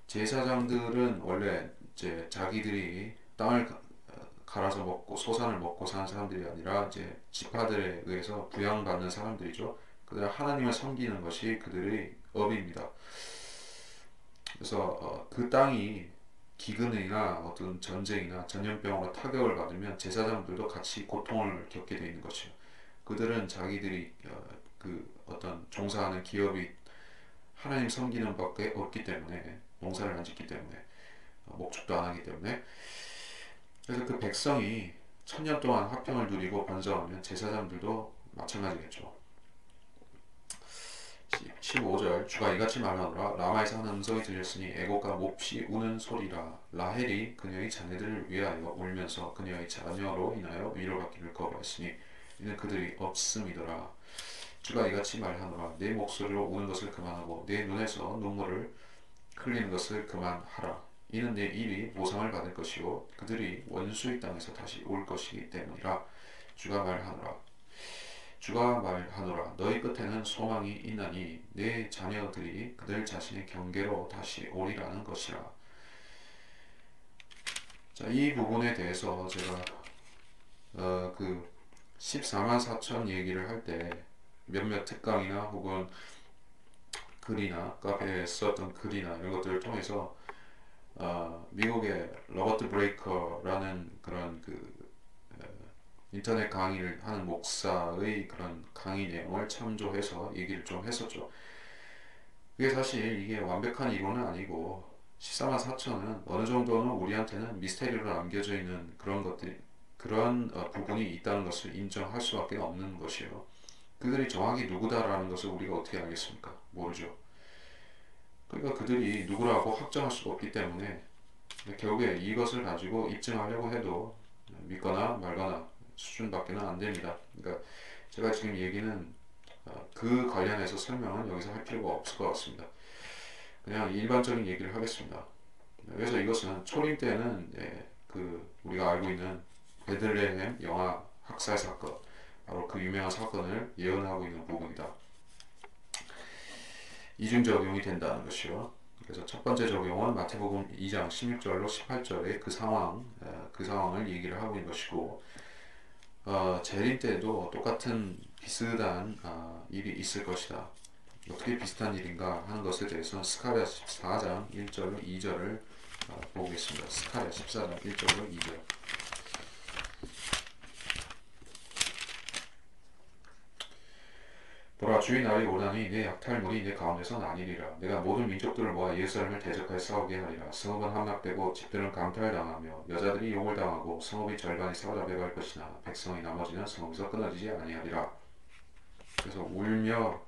제사장들은 원래 이제 자기들이 땅을 갈아서 먹고 소산을 먹고 사는 사람들이 아니라 이제 지파들에 의해서 부양받는 사람들이죠. 그들 하나님을 섬기는 것이 그들의 업입니다. 그래서 그 땅이 기근이나 어떤 전쟁이나 전염병으로 타격을 받으면 제사장들도 같이 고통을 겪게 되어 있는 것이요. 그들은 자기들이 그 어떤 종사하는 기업이 하나님 섬기는 밖에 없기 때문에 농사를 안 짓기 때문에 목축도 안 하기 때문에 그래서 그 백성이 천년 동안 화평을 누리고 번성하면 제사장들도 마찬가지겠죠. 15절 주가 이같이 말하노라 라마에서 하는 음성이 들렸으니 애곡과 몹시 우는 소리라 라헬이 그녀의 자녀들을 위하여 울면서 그녀의 자녀로 인하여 위로받기를 거부했으니 이는 그들이 없음이더라. 주가 이같이 말하노라 내 목소리로 우는 것을 그만하고 내 눈에서 눈물을 흘리는 것을 그만하라. 이는 내 입이 보상을 받을 것이요 그들이 원수의 땅에서 다시 올 것이기 때문이라. 주가 말하노라 너희 끝에는 소망이 있나니 내 자녀들이 그들 자신의 경계로 다시 오리라는 것이라. 자, 이 부분에 대해서 제가 그 14만 4천 얘기를 할 때 몇몇 특강이나 혹은 글이나 카페에 썼던 글이나 이런 것들을 통해서 미국의 로버트 브레이커라는 그런 인터넷 강의를 하는 목사의 그런 강의 내용을 참조해서 얘기를 좀 했었죠. 그게 사실 이게 완벽한 이론은 아니고 14만 4천은 어느 정도는 우리한테는 미스테리로 남겨져 있는 그런 것들 그런 부분이 있다는 것을 인정할 수밖에 없는 것이에요. 그들이 정확히 누구다라는 것을 우리가 어떻게 알겠습니까? 모르죠. 그러니까 그들이 누구라고 확정할 수가 없기 때문에 결국에 이것을 가지고 입증하려고 해도 믿거나 말거나 수준밖에는 안 됩니다. 그러니까 제가 지금 얘기는 그 관련해서 설명은 여기서 할 필요가 없을 것 같습니다. 그냥 일반적인 얘기를 하겠습니다. 그래서 이것은 초림 때는 그 우리가 알고 있는 베들레헴 영아 학살 사건, 바로 그 유명한 사건을 예언하고 있는 부분이다. 이중 적용이 된다는 것이요. 그래서 첫 번째 적용은 마태복음 2장 16절로 18절의 그 상황을 얘기를 하고 있는 것이고, 재림 때도 똑같은 비슷한 일이 있을 것이다. 어떻게 비슷한 일인가 하는 것에 대해서는 스가랴 14장 1절로 2절을 보겠습니다. 스가랴 14장 1절로 2절. 보라 주의 날이 오나니 내 약탈물이 내 가운데서 나뉘리라. 내가 모든 민족들을 모아 예루살렘을 대적하여 싸우게 하리라. 성읍은 함락되고 집들은 강탈당하며 여자들이 욕을 당하고 성읍의 절반이 사로잡혀갈 것이나 백성의 나머지는 성읍에서 끊어지지 아니하리라. 그래서 울며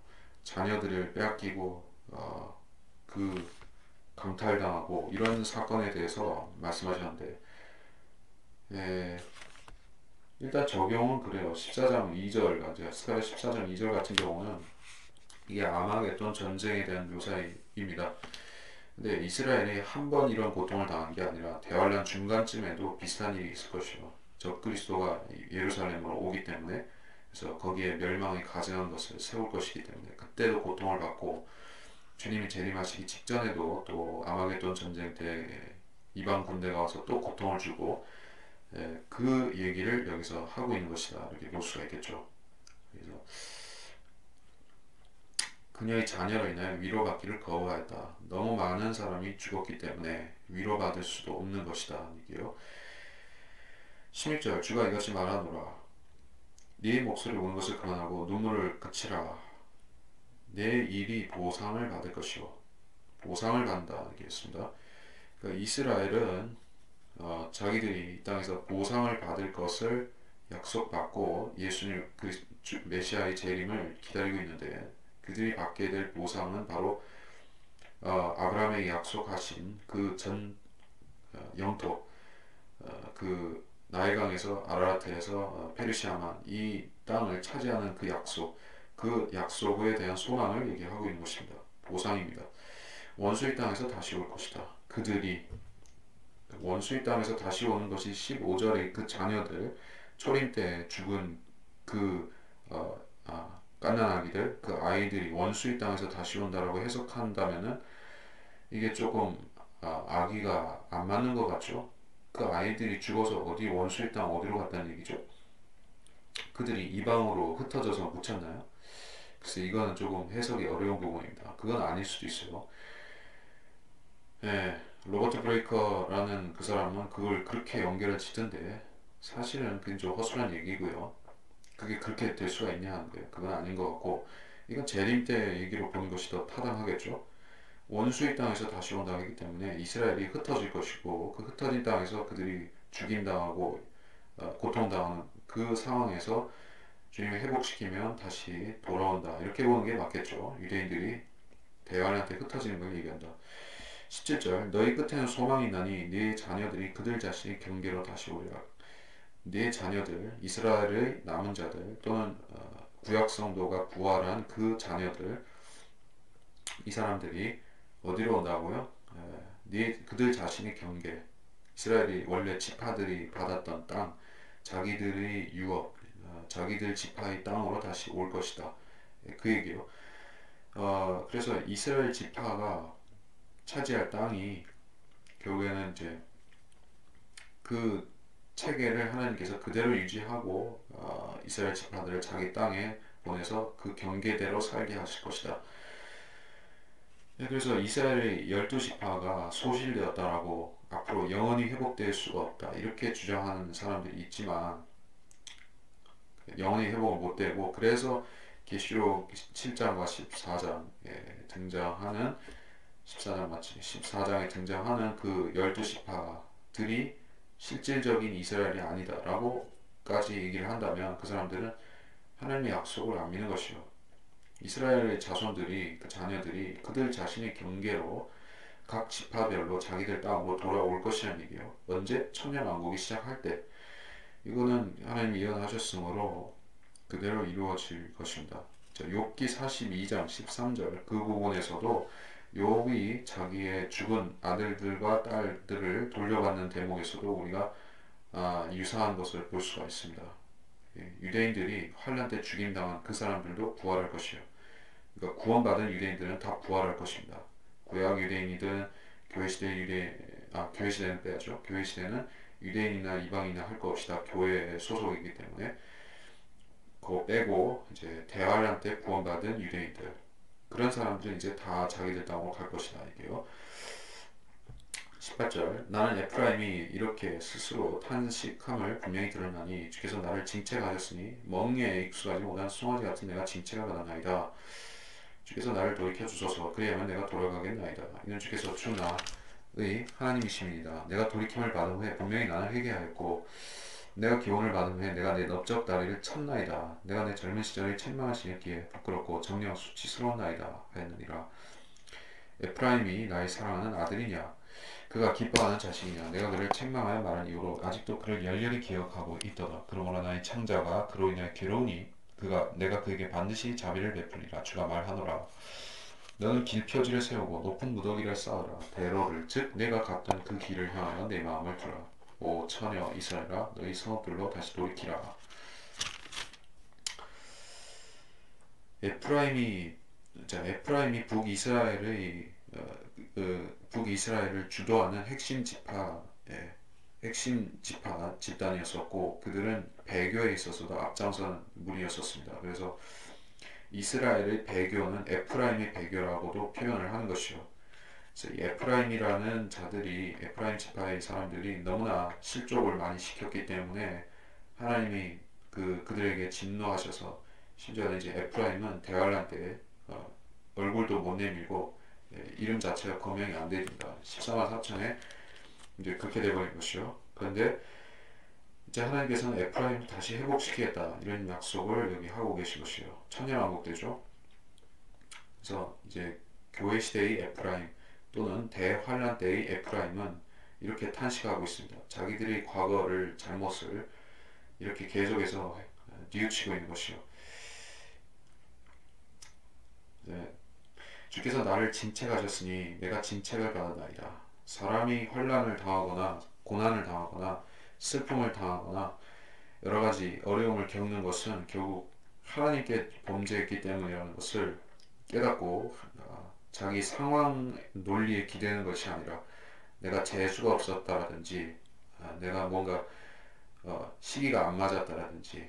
자녀들을 빼앗기고 그 강탈당하고 이런 사건에 대해서 말씀하셨는데 일단 적용은 그래요. 14장 2절 같아요. 스가랴 14장 2절 같은 경우는 이게 아마겟돈 전쟁에 대한 묘사입니다. 근데 이스라엘이 한 번 이런 고통을 당한 게 아니라 대환란 중간쯤에도 비슷한 일이 있을 것이요. 적그리스도가 예루살렘으로 오기 때문에 그래서 거기에 멸망이 가증한 것을 세울 것이기 때문에 그때도 고통을 받고 주님이 재림하시기 직전에도 또 아마겟돈 전쟁 때 이방 군대가 와서 또 고통을 주고 그 얘기를 여기서 하고 있는 것이다 이렇게 볼 수가 있겠죠. 그래서 그녀의 자녀로 인하여 위로받기를 거부하였다. 너무 많은 사람이 죽었기 때문에 위로받을 수도 없는 것이다. 이게요. 16절 주가 이같이 말하노라. 네 목소리 우는 것을 그만하고 눈물을 그치라. 내 일이 보상을 받을 것이요. 보상을 받는다. 이렇게 했습니다. 그러니까 이스라엘은 자기들이 이 땅에서 보상을 받을 것을 약속받고 예수님 메시아의 재림을 기다리고 있는데 그들이 받게 될 보상은 바로 아브라함에게 약속하신 그 전 영토, 그 나일강에서 아라라트에서 페르시아만 이 땅을 차지하는 그 약속, 그 약속에 대한 소망을 얘기하고 있는 것입니다. 보상입니다. 원수의 땅에서 다시 올 것이다. 그들이 원수의 땅에서 다시 오는 것이 15절의 그 자녀들, 초림 때 죽은 그 갓난아기들, 그 아이들이 원수의 땅에서 다시 온다라고 해석한다면은 이게 조금 아기가 안 맞는 것 같죠? 그 아이들이 죽어서 어디 원수의 땅 어디로 갔다는 얘기죠? 그들이 이방으로 흩어져서 묻혔나요? 그래서 이거는 조금 해석이 어려운 부분입니다. 그건 아닐 수도 있어요. 예, 로버트 브레이커라는 그 사람은 그걸 그렇게 연결을 짓던데 사실은 그건 좀 허술한 얘기고요. 그게 그렇게 될 수가 있냐 하는데 그건 아닌 것 같고 이건 재림 때 얘기로 보는 것이 더 타당하겠죠. 원수의 땅에서 다시 온다고 하기 때문에 이스라엘이 흩어질 것이고 그 흩어진 땅에서 그들이 죽임당하고 고통당하는 그 상황에서 주님이 회복시키면 다시 돌아온다 이렇게 보는 게 맞겠죠. 유대인들이 대환한테 흩어지는 걸 얘기한다. 17절 너희 끝에는 소망이 있나니 네 자녀들이 그들 자신의 경계로 다시 오리라. 네 자녀들 이스라엘의 남은 자들 또는 구약 성도가 부활한 그 자녀들 이 사람들이 어디로 온다고요? 그들 자신의 경계 이스라엘이 원래 지파들이 받았던 땅 자기들의 유업 자기들 지파의 땅으로 다시 올 것이다. 그 얘기요. 그래서 이스라엘 지파가 차지할 땅이 결국에는 이제 그 체계를 하나님께서 그대로 유지하고 이스라엘 지파들을 자기 땅에 보내서 그 경계대로 살게 하실 것이다. 네, 그래서 이스라엘의 12지파가 소실되었다라고 앞으로 영원히 회복될 수가 없다 이렇게 주장하는 사람들이 있지만 영원히 회복을 못되고 그래서 계시록 7장과 14장에 등장하는 14장 맞지? 14장에 등장하는 그 12지파들이 실질적인 이스라엘이 아니다라고까지 얘기를 한다면 그 사람들은 하나님의 약속을 안 믿는 것이요. 이스라엘의 자손들이 그 자녀들이 그들 자신의 경계로 각 지파별로 자기들 땅으로 돌아올 것이라는 얘기예요. 언제? 천년왕국이 시작할 때. 이거는 하나님이 예언하셨으므로 그대로 이루어질 것입니다. 자, 욥기 42장 13절 그 부분에서도 욥이 자기의 죽은 아들들과 딸들을 돌려받는 대목에서도 우리가 유사한 것을 볼 수가 있습니다. 유대인들이 환란 때 죽임당한 그 사람들도 부활할 것이요. 그러니까 구원받은 유대인들은 다 부활할 것입니다. 구약 유대인이든 교회 시대는 빼야죠. 교회 시대는 유대인이나 이방인이나 할 것 없이 다 교회에 소속이기 때문에 그거 빼고 이제 대환란 때 구원받은 유대인들 그런 사람들은 이제 다 자기들 땅으로 갈 것이다 이게요. 18절 나는 에프라임이 이렇게 스스로 탄식함을 분명히 들었나니 주께서 나를 징책하셨으니 멍에에 익숙하지 못한 송아지 같은 내가 징책을 받았나이다. 주께서 나를 돌이켜 주소서 그리하면 내가 돌아가겠나이다. 이는 주께서 주 나의 하나님이심이니이다. 내가 돌이킴을 받은 후에 분명히 나는 회개하였고 내가 기원을 받은 후에 내가 내 넓적 다리를 쳤나이다. 내가 내 젊은 시절에 책망하시기에 부끄럽고 정녕 수치스러웠나이다 하였느니라. 에프라임이 나의 사랑하는 아들이냐 그가 기뻐하는 자식이냐 내가 그를 책망하여 말한 이후로 아직도 그를 열렬히 기억하고 있도다. 그러므로 나의 창자가 그로 인하여 괴로우니 내가 그에게 반드시 자비를 베풀리라. 주가 말하노라. 너는 길표지를 세우고 높은 무더기를 쌓으라. 대로를 즉 내가 갔던 그 길을 향하여 내 마음을 두라. 오 처녀 이스라엘아 너희 성읍들로 다시 돌이키라. 에프라임이 북이스라엘을 주도하는 핵심 지파 집단이었었고 그들은 배교에 있어서도 앞장선 무리였었습니다. 그래서 이스라엘의 배교는 에프라임의 배교라고도 표현을 하는 것이요. 그래서 이 에프라임이라는 자들이 에프라임 지파의 사람들이 너무나 실족을 많이 시켰기 때문에 하나님이 그들에게 진노하셔서 심지어는 이제 에프라임은 대환란 때 얼굴도 못 내밀고 이름 자체가 거명이 안 됩니다. 14만 4천에 이제 그렇게 되버린 것이요. 그런데 이제 하나님께서는 에프라임을 다시 회복시키겠다 이런 약속을 여기 하고 계신 것이요. 천년왕국 때죠. 그래서 이제 교회 시대의 에프라임 또는 대환란 때의 에프라임은 이렇게 탄식하고 있습니다. 자기들의 과거를 잘못을 이렇게 계속해서 뉘우치고 있는 것이요. 네. 주께서 나를 진책하셨으니 내가 진책을 받았나이다. 사람이 환난을 당하거나 고난을 당하거나 슬픔을 당하거나 여러 가지 어려움을 겪는 것은 결국 하나님께 범죄했기 때문이라는 것을 깨닫고 자기 상황 논리에 기대는 것이 아니라 내가 재수가 없었다라든지 내가 뭔가 시기가 안 맞았다라든지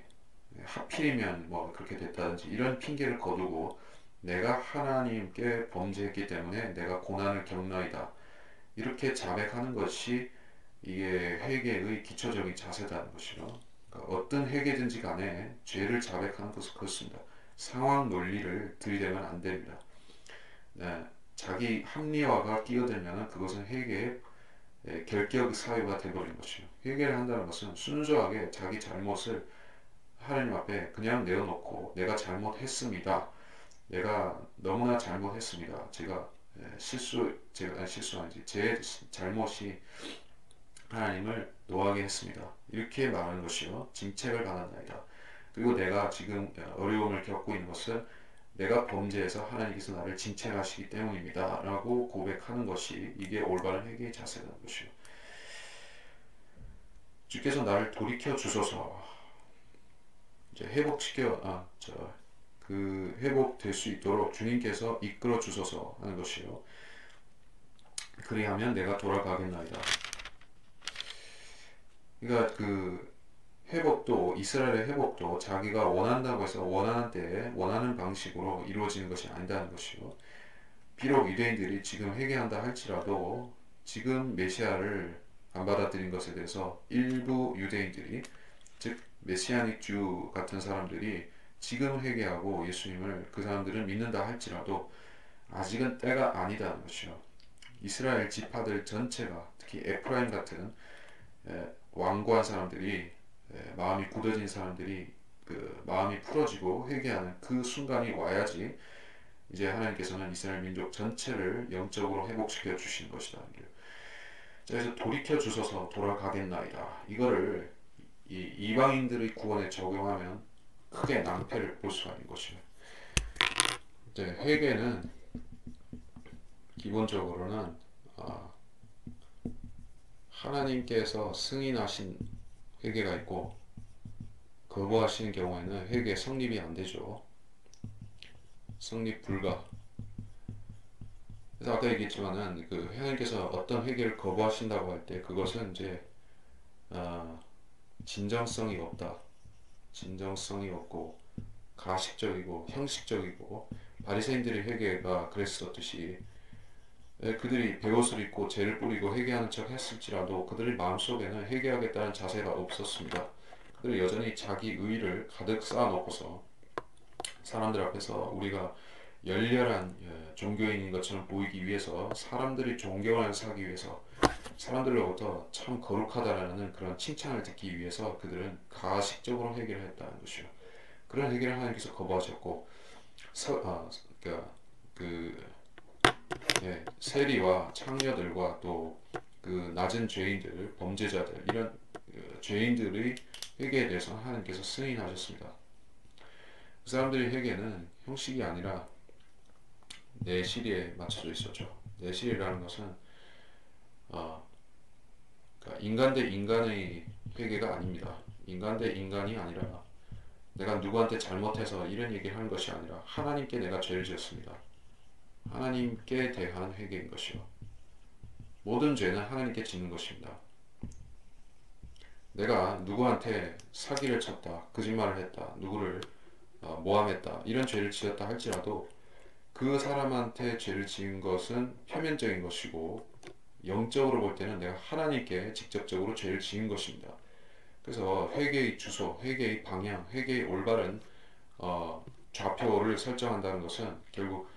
하필이면 뭐 그렇게 됐다든지 이런 핑계를 거두고 내가 하나님께 범죄했기 때문에 내가 고난을 겪나이다 이렇게 자백하는 것이 이게 회개의 기초적인 자세다는 것이요. 그러니까 어떤 회개든지 간에 죄를 자백하는 것은 그렇습니다. 상황 논리를 들이대면 안 됩니다. 네, 자기 합리화가 끼어들면 그것은 회개의 결격 사유가 되어버린 것이요. 회개를 한다는 것은 순수하게 자기 잘못을 하나님 앞에 그냥 내어놓고 내가 잘못했습니다. 내가 너무나 잘못했습니다. 제가 실수 아니지 제 잘못이 하나님을 노하게 했습니다. 이렇게 말하는 것이요. 징책을 받았나이다. 그리고 내가 지금 어려움을 겪고 있는 것은 내가 범죄해서 하나님께서 나를 징책하시기 때문입니다. 라고 고백하는 것이 이게 올바른 회개의 자세라는 것이요. 주께서 나를 돌이켜 주소서. 이제 회복될 수 있도록 주님께서 이끌어 주소서 하는 것이요. 그리하면 내가 돌아가겠나이다. 그러니까 이스라엘의 회복도 자기가 원한다고 해서 원하는 때에 원하는 방식으로 이루어지는 것이 아니다는 것이요. 비록 유대인들이 지금 회개한다 할지라도 지금 메시아를 안 받아들인 것에 대해서 일부 유대인들이 즉 메시아닉 주 같은 사람들이 지금 회개하고 예수님을 그 사람들은 믿는다 할지라도 아직은 때가 아니다는 것이요. 이스라엘 지파들 전체가 특히 에프라임 같은 완고한 사람들이 마음이 굳어진 사람들이 그 마음이 풀어지고 회개하는 그 순간이 와야지 이제 하나님께서는 이스라엘 민족 전체를 영적으로 회복시켜 주시는 것이다. 그래서 돌이켜 주셔서 돌아가겠나이다. 이거를 이방인들의 구원에 적용하면 크게 낭패를 볼 수가 있는 것이에요. 회개는 기본적으로는 하나님께서 승인하신 회개가 있고 거부하시는 경우에는 회개 성립이 안 되죠. 성립 불가. 그래서 아까 얘기했지만은 하나님께서 어떤 회개를 거부하신다고 할 때 그것은 이제 진정성이 없다. 진정성이 없고 가식적이고 형식적이고 바리새인들의 회개가 그랬었듯이 그들이 베옷을 입고 죄를 뿌리고 회개하는 척 했을지라도 그들의 마음속에는 회개하겠다는 자세가 없었습니다. 그들은 여전히 자기 의의를 가득 쌓아놓고서 사람들 앞에서 우리가 열렬한 종교인인 것처럼 보이기 위해서 사람들이 존경을 사기 위해서 사람들로부터 참 거룩하다라는 그런 칭찬을 듣기 위해서 그들은 가식적으로 회개를 했다는 것이요. 그런 회개를 하나님께서 거부하셨고 세리와 창녀들과 또 그 낮은 죄인들, 범죄자들 이런 죄인들의 회개에 대해서 하나님께서 승인하셨습니다. 그 사람들의 회개는 형식이 아니라 내실에 맞춰져 있었죠. 내실이라는 것은 그러니까 인간 대 인간의 회개가 아닙니다. 인간 대 인간이 아니라 내가 누구한테 잘못해서 이런 얘기를 하는 것이 아니라 하나님께 내가 죄를 지었습니다. 하나님께 대한 회개인 것이요. 모든 죄는 하나님께 짓는 것입니다. 내가 누구한테 사기를 쳤다, 거짓말을 했다, 누구를 모함했다 이런 죄를 지었다 할지라도 그 사람한테 죄를 지은 것은 표면적인 것이고 영적으로 볼 때는 내가 하나님께 직접적으로 죄를 지은 것입니다. 그래서 회개의 주소, 회개의 방향, 회개의 올바른 좌표를 설정한다는 것은 결국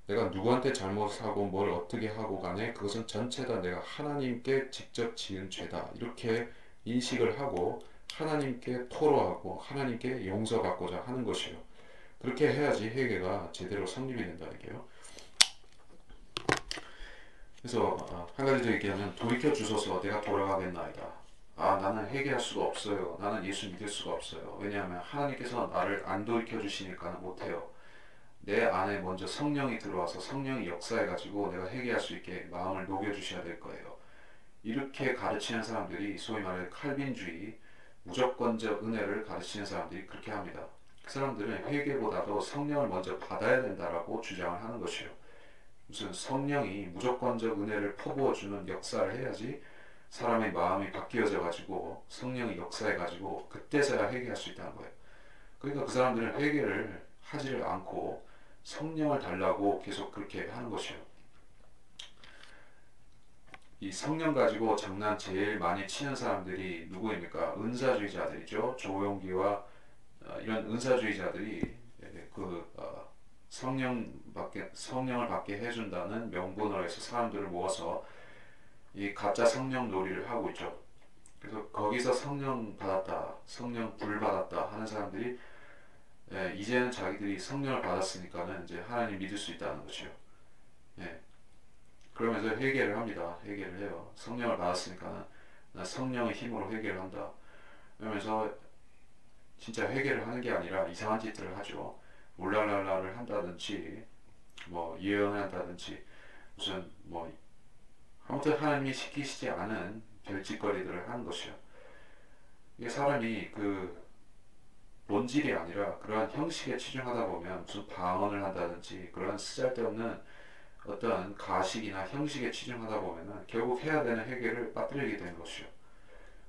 내가 누구한테 잘못하고 뭘 어떻게 하고 간에 그것은 전체 다 내가 하나님께 직접 지은 죄다 이렇게 인식을 하고 하나님께 토로하고 하나님께 용서받고자 하는 것이요. 그렇게 해야지 회개가 제대로 성립이 된다는 게요. 그래서 한 가지 더 얘기하면 돌이켜 주소서 내가 돌아가겠나이다. 나는 회개할 수가 없어요. 나는 예수 믿을 수가 없어요. 왜냐하면 하나님께서 나를 안 돌이켜 주시니까 못해요. 내 안에 먼저 성령이 들어와서 성령이 역사해가지고 내가 회개할 수 있게 마음을 녹여주셔야 될 거예요. 이렇게 가르치는 사람들이 소위 말해 칼빈주의, 무조건적 은혜를 가르치는 사람들이 그렇게 합니다. 그 사람들은 회개보다도 성령을 먼저 받아야 된다라고 주장을 하는 것이요. 무슨 성령이 무조건적 은혜를 퍼부어주는 역사를 해야지 사람의 마음이 바뀌어져 가지고 성령이 역사해 가지고 그때서야 회개할 수 있다는 거예요. 그러니까 그 사람들은 회개를 하지를 않고 성령을 달라고 계속 그렇게 하는 것이요. 이 성령 가지고 장난 제일 많이 치는 사람들이 누구입니까? 은사주의자들이죠. 조용기와 이런 은사주의자들이 성령을 받게 해준다는 명분으로 해서 사람들을 모아서 이 가짜 성령 놀이를 하고 있죠. 그래서 거기서 성령 받았다, 성령 불 받았다 하는 사람들이 이제는 자기들이 성령을 받았으니까는 이제 하나님 믿을 수 있다는 것이요. 예, 그러면서 회개를 합니다. 회개를 해요. 성령을 받았으니까는 나 성령의 힘으로 회개를 한다. 그러면서 진짜 회개를 하는 게 아니라 이상한 짓들을 하죠. 울랄랄라를 한다든지 뭐 예언을 한다든지 무슨 뭐 아무튼 하나님이 시키시지 않은 별짓거리들을 하는 것이요. 이게 사람이 그 본질이 아니라 그러한 형식에 치중하다 보면 무슨 방언을 한다든지 그런 쓰잘데없는 어떤 가식이나 형식에 치중하다 보면은 결국 해야 되는 회개를 빠뜨리게 되는 것이요.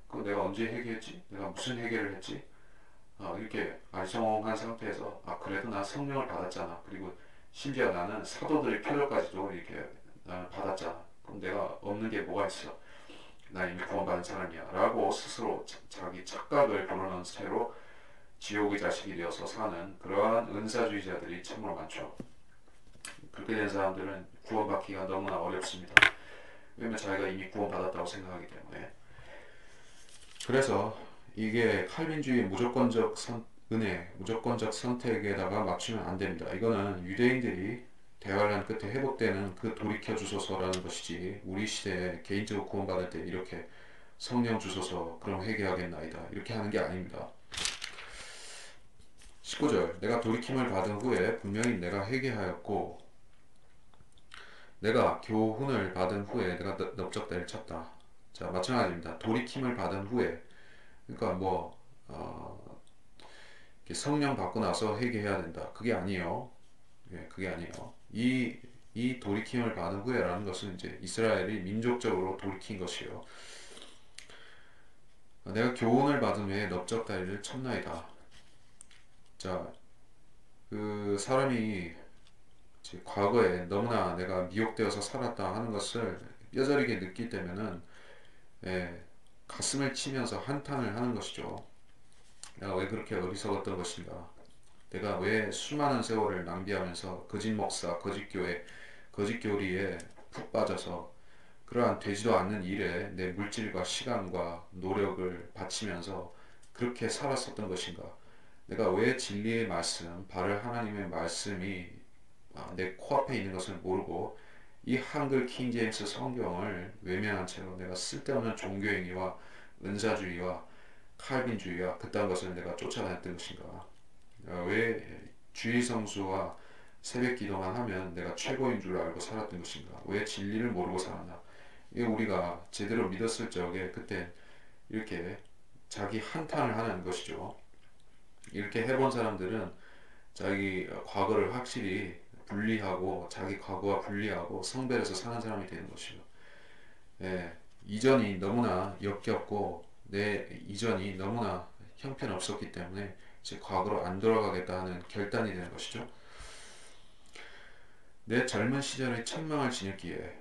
그 내가 언제 회개했지? 내가 무슨 회개를 했지? 이렇게 알성한 상태에서 그래도 난 성령을 받았잖아. 그리고 심지어 나는 사도들의 표적까지도 이렇게 나는 받았잖아. 그럼 내가 없는 게 뭐가 있어? 나 이미 구원받은 사람이야 라고 스스로 자기 착각을 불어넣은 채로 지옥의 자식이 되어서 사는 그러한 은사주의자들이 참으로 많죠. 그렇게 된 사람들은 구원받기가 너무나 어렵습니다. 왜냐면 자기가 이미 구원받았다고 생각하기 때문에. 그래서 이게 칼빈주의 은혜, 무조건적 선택에다가 맞추면 안 됩니다. 이거는 유대인들이 대환란 끝에 회복되는 그 돌이켜 주소서라는 것이지 우리 시대에 개인적으로 구원받을 때 이렇게 성령 주소서 그럼 회개하겠나이다 이렇게 하는 게 아닙니다. 19절 내가 돌이킴을 받은 후에 분명히 내가 회개하였고 내가 교훈을 받은 후에 내가 넓적다리를 쳤다. 자, 마찬가지입니다. 돌이킴을 받은 후에 그러니까 성령 받고 나서 회개해야 된다. 그게 아니에요. 그게 아니에요. 이 돌이킴을 받은 후에라는 것은 이제 이스라엘이 민족적으로 돌이킨 것이요. 내가 교훈을 받은 후에 넓적다리를 쳤나이다. 자, 그 사람이 과거에 너무나 내가 미혹되어서 살았다 하는 것을 뼈저리게 느낄 때면은 가슴을 치면서 한탄을 하는 것이죠. 내가 왜 그렇게 어리석었던 것인가? 내가 왜 수많은 세월을 낭비하면서 거짓 목사, 거짓 교회, 거짓 교리에 푹 빠져서 그러한 되지도 않는 일에 내 물질과 시간과 노력을 바치면서 그렇게 살았었던 것인가? 내가 왜 진리의 말씀, 바를 하나님의 말씀이 내 코앞에 있는 것을 모르고 이 한글 킹제임스 성경을 외면한 채로 내가 쓸데없는 종교행위와 은사주의와 칼빈주의와 그딴 것을 내가 쫓아다녔던 것인가? 왜 주일 성수와 새벽 기도만 하면 내가 최고인 줄 알고 살았던 것인가? 왜 진리를 모르고 살았나? 이게 우리가 제대로 믿었을 적에 그때 이렇게 자기 한탄을 하는 것이죠. 이렇게 해본 사람들은 자기 과거를 확실히 분리하고 자기 과거와 분리하고 성별해서 사는 사람이 되는 것이죠. 이전이 너무나 역겹고 내 이전이 너무나 형편없었기 때문에 이제 과거로 안 돌아가겠다 하는 결단이 되는 것이죠. 내 젊은 시절의 책망을 지녔기에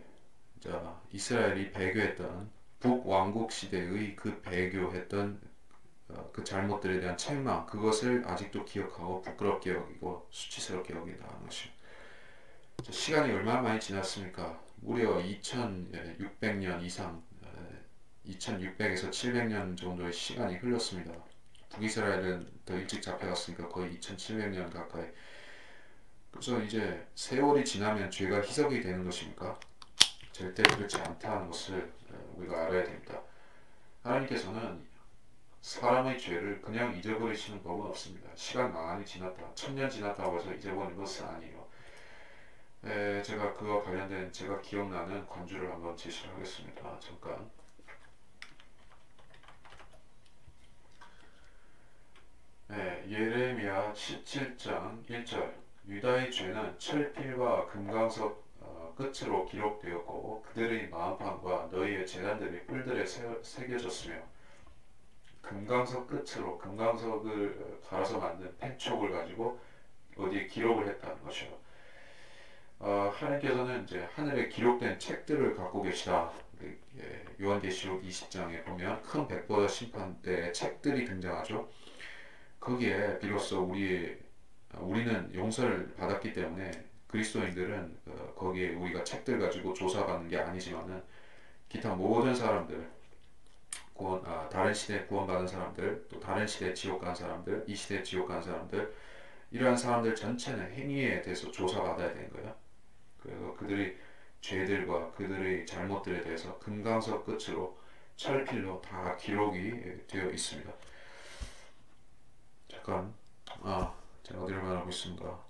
자, 이스라엘이 배교했던 북왕국 시대의 그 배교했던 그 잘못들에 대한 책망 그것을 아직도 기억하고 부끄럽게 여기고 수치스럽게 여긴다 하는 것이죠. 시간이 얼마나 많이 지났습니까? 무려 2600년 이상 2600에서 700년 정도의 시간이 흘렀습니다. 북이스라엘은 더 일찍 잡혀갔으니까 거의 2700년 가까이. 그래서 이제 세월이 지나면 죄가 희석이 되는 것입니까? 절대 그렇지 않다는 것을 우리가 알아야 됩니다. 하나님께서는 사람의 죄를 그냥 잊어버리시는 법은 없습니다. 시간 많이 지났다, 1000년 지났다고 해서 잊어버리는 것은 아니에요. 제가 그와 관련된 제가 기억나는 관주를 한번 제시를 하겠습니다. 잠깐. 예레미야 17장 1절. 유다의 죄는 철필과 금강석 끝으로 기록되었고 그들의 마음판과 너희의 제단들이 뿔들에 새겨졌으며, 금강석 끝으로 금강석을 갈아서 만든 펜촉을 가지고 어디에 기록을 했다는 것이요. 하나님께서는 이제 하늘에 기록된 책들을 갖고 계시다. 요한계시록 20장에 보면 큰 백보자 심판 때 책들이 등장하죠. 거기에 비로소 우리는 용서를 받았기 때문에 그리스도인들은 거기에 우리가 책들 가지고 조사받는 게 아니지만은 기타 모든 사람들, 다른 시대에 구원받은 사람들, 또 다른 시대에 지옥 간 사람들, 이 시대에 지옥 간 사람들, 이러한 사람들 전체는 행위에 대해서 조사받아야 되는 거예요. 그래서 그들의 죄들과 그들의 잘못들에 대해서 금강석 끝으로 철필로 다 기록이 되어 있습니다. 잠깐, 제가 어디를 말하고 있습니다.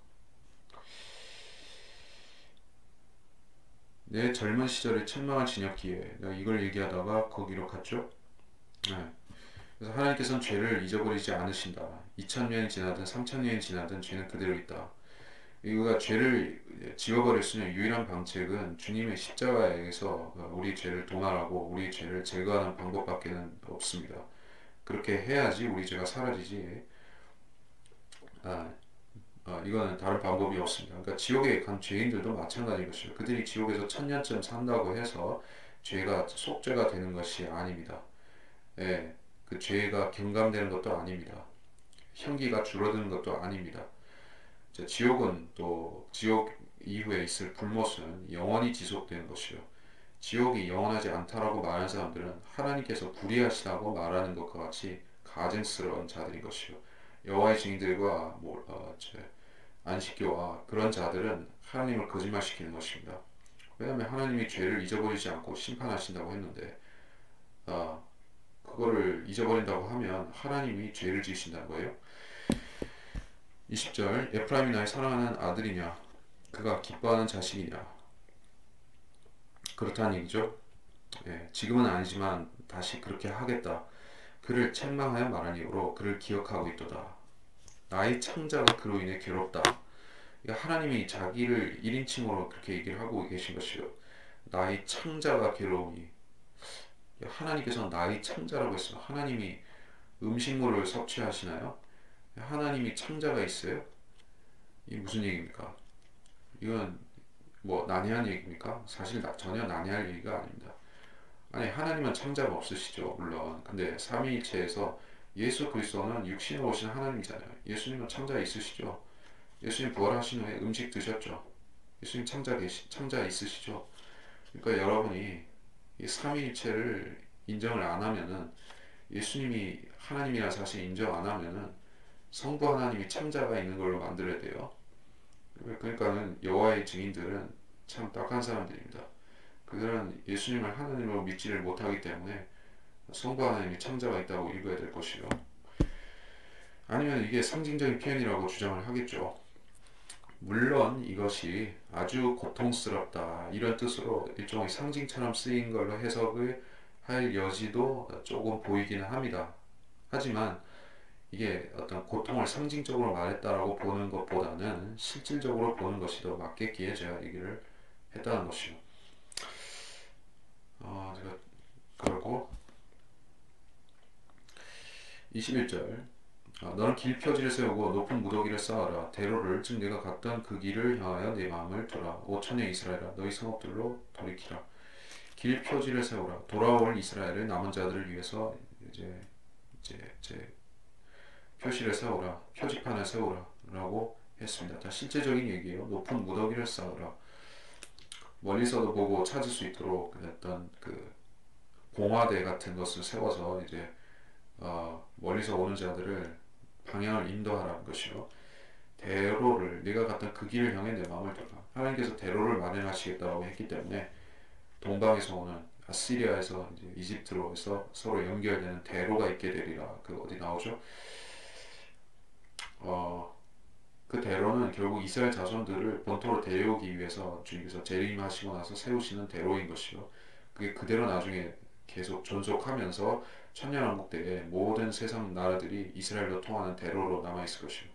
내 젊은 시절의 책망을 지녔기에 내가 이걸 얘기하다가 거기로 갔죠. 네. 그래서 하나님께서는 죄를 잊어버리지 않으신다. 2000년이 지나든 3000년이 지나든 죄는 그대로 있다. 우리가 죄를 지워버릴 수 있는 유일한 방책은 주님의 십자가에서 우리 죄를 도말하고 우리 죄를 제거하는 방법밖에는 없습니다. 그렇게 해야지 우리 죄가 사라지지. 이거는 다른 방법이 없습니다. 그러니까 지옥에 간 죄인들도 마찬가지인 것이죠. 그들이 지옥에서 1000년쯤 산다고 해서 죄가 속죄가 되는 것이 아닙니다. 그 죄가 경감되는 것도 아닙니다. 형기가 줄어드는 것도 아닙니다. 지옥은 또 지옥 이후에 있을 불못은 영원히 지속되는 것이요. 지옥이 영원하지 않다라고 말하는 사람들은 하나님께서 불의하시다고 말하는 것과 같이 가증스러운 자들인 것이요. 여호와의 증인들과 안식교와 그런 자들은 하나님을 거짓말시키는 것입니다. 왜냐하면 하나님이 죄를 잊어버리지 않고 심판하신다고 했는데 그거를 잊어버린다고 하면 하나님이 죄를 지으신다는 거예요. 20절. 에프라임이 나의 사랑하는 아들이냐, 그가 기뻐하는 자식이냐. 그렇다는 얘기죠. 지금은 아니지만 다시 그렇게 하겠다. 그를 책망하여 말한 이후로 그를 기억하고 있도다. 나의 창자가 그로 인해 괴롭다. 하나님이 자기를 1인칭으로 그렇게 얘기를 하고 계신 것이요. 나의 창자가 괴로우니. 하나님께서는 나의 창자라고 했어요. 하나님이 음식물을 섭취하시나요? 하나님이 창자가 있어요? 이게 무슨 얘기입니까? 이건 뭐 난해한 얘기입니까? 사실 전혀 난해할 얘기가 아닙니다. 아니, 하나님은 창자가 없으시죠, 물론. 근데 삼위일체에서 예수 그리스도는 육신에 오신 하나님이잖아요. 예수님은 창자 있으시죠? 예수님 부활하신 후에 음식 드셨죠? 예수님 창자 있으시죠? 그러니까 여러분이 이 삼위일체를 인정을 안 하면은, 예수님이 하나님이라는 사실 인정 안 하면은 성부 하나님이 창자가 있는 걸로 만들어야 돼요. 그러니까는 여호와의 증인들은 참 딱한 사람들입니다. 그들은 예수님을 하나님으로 믿지를 못하기 때문에 성부 하나님이 창자가 있다고 읽어야 될 것이요. 아니면 이게 상징적인 표현이라고 주장을 하겠죠. 물론 이것이 아주 고통스럽다 이런 뜻으로 일종의 상징처럼 쓰인 걸로 해석을 할 여지도 조금 보이기는 합니다. 하지만 이게 어떤 고통을 상징적으로 말했다라고 보는 것보다는 실질적으로 보는 것이 더 맞겠기에 제가 얘기를 했다는 것이요. 제가 그러고 21절. 너는 길표지를 세우고 높은 무더기를 쌓아라. 대로를 즉 내가 갔던 그 길을 향하여 내 마음을 두라. 5000의 이스라엘아 너희 성읍들로 돌이키라. 길표지를 세우라. 돌아올 이스라엘의 남은 자들을 위해서 이제 표시를 세우라. 표지판을 세우라 라고 했습니다. 자, 실제적인 얘기예요. 높은 무더기를 쌓으라. 멀리서도 보고 찾을 수 있도록 어떤 그 봉화대 같은 것을 세워서 이제 멀리서 오는 자들을 방향을 인도하라는 것이요. 대로를 네가 갔던 그 길을 향해 내 마음을 두라. 하나님께서 대로를 마련하시겠다고 했기 때문에 동방에서 오는 아시리아에서 이제 이집트로 해서 서로 연결되는 대로가 있게 되리라. 그 어디 나오죠? 그 대로는 결국 이스라엘 자손들을 본토로 데려오기 위해서 주님께서 재림하시고 나서 세우시는 대로인 것이요. 그게 그대로 나중에 계속 존속하면서 천년왕국 때에 모든 세상 나라들이 이스라엘로 통하는 대로로 남아있을 것이요.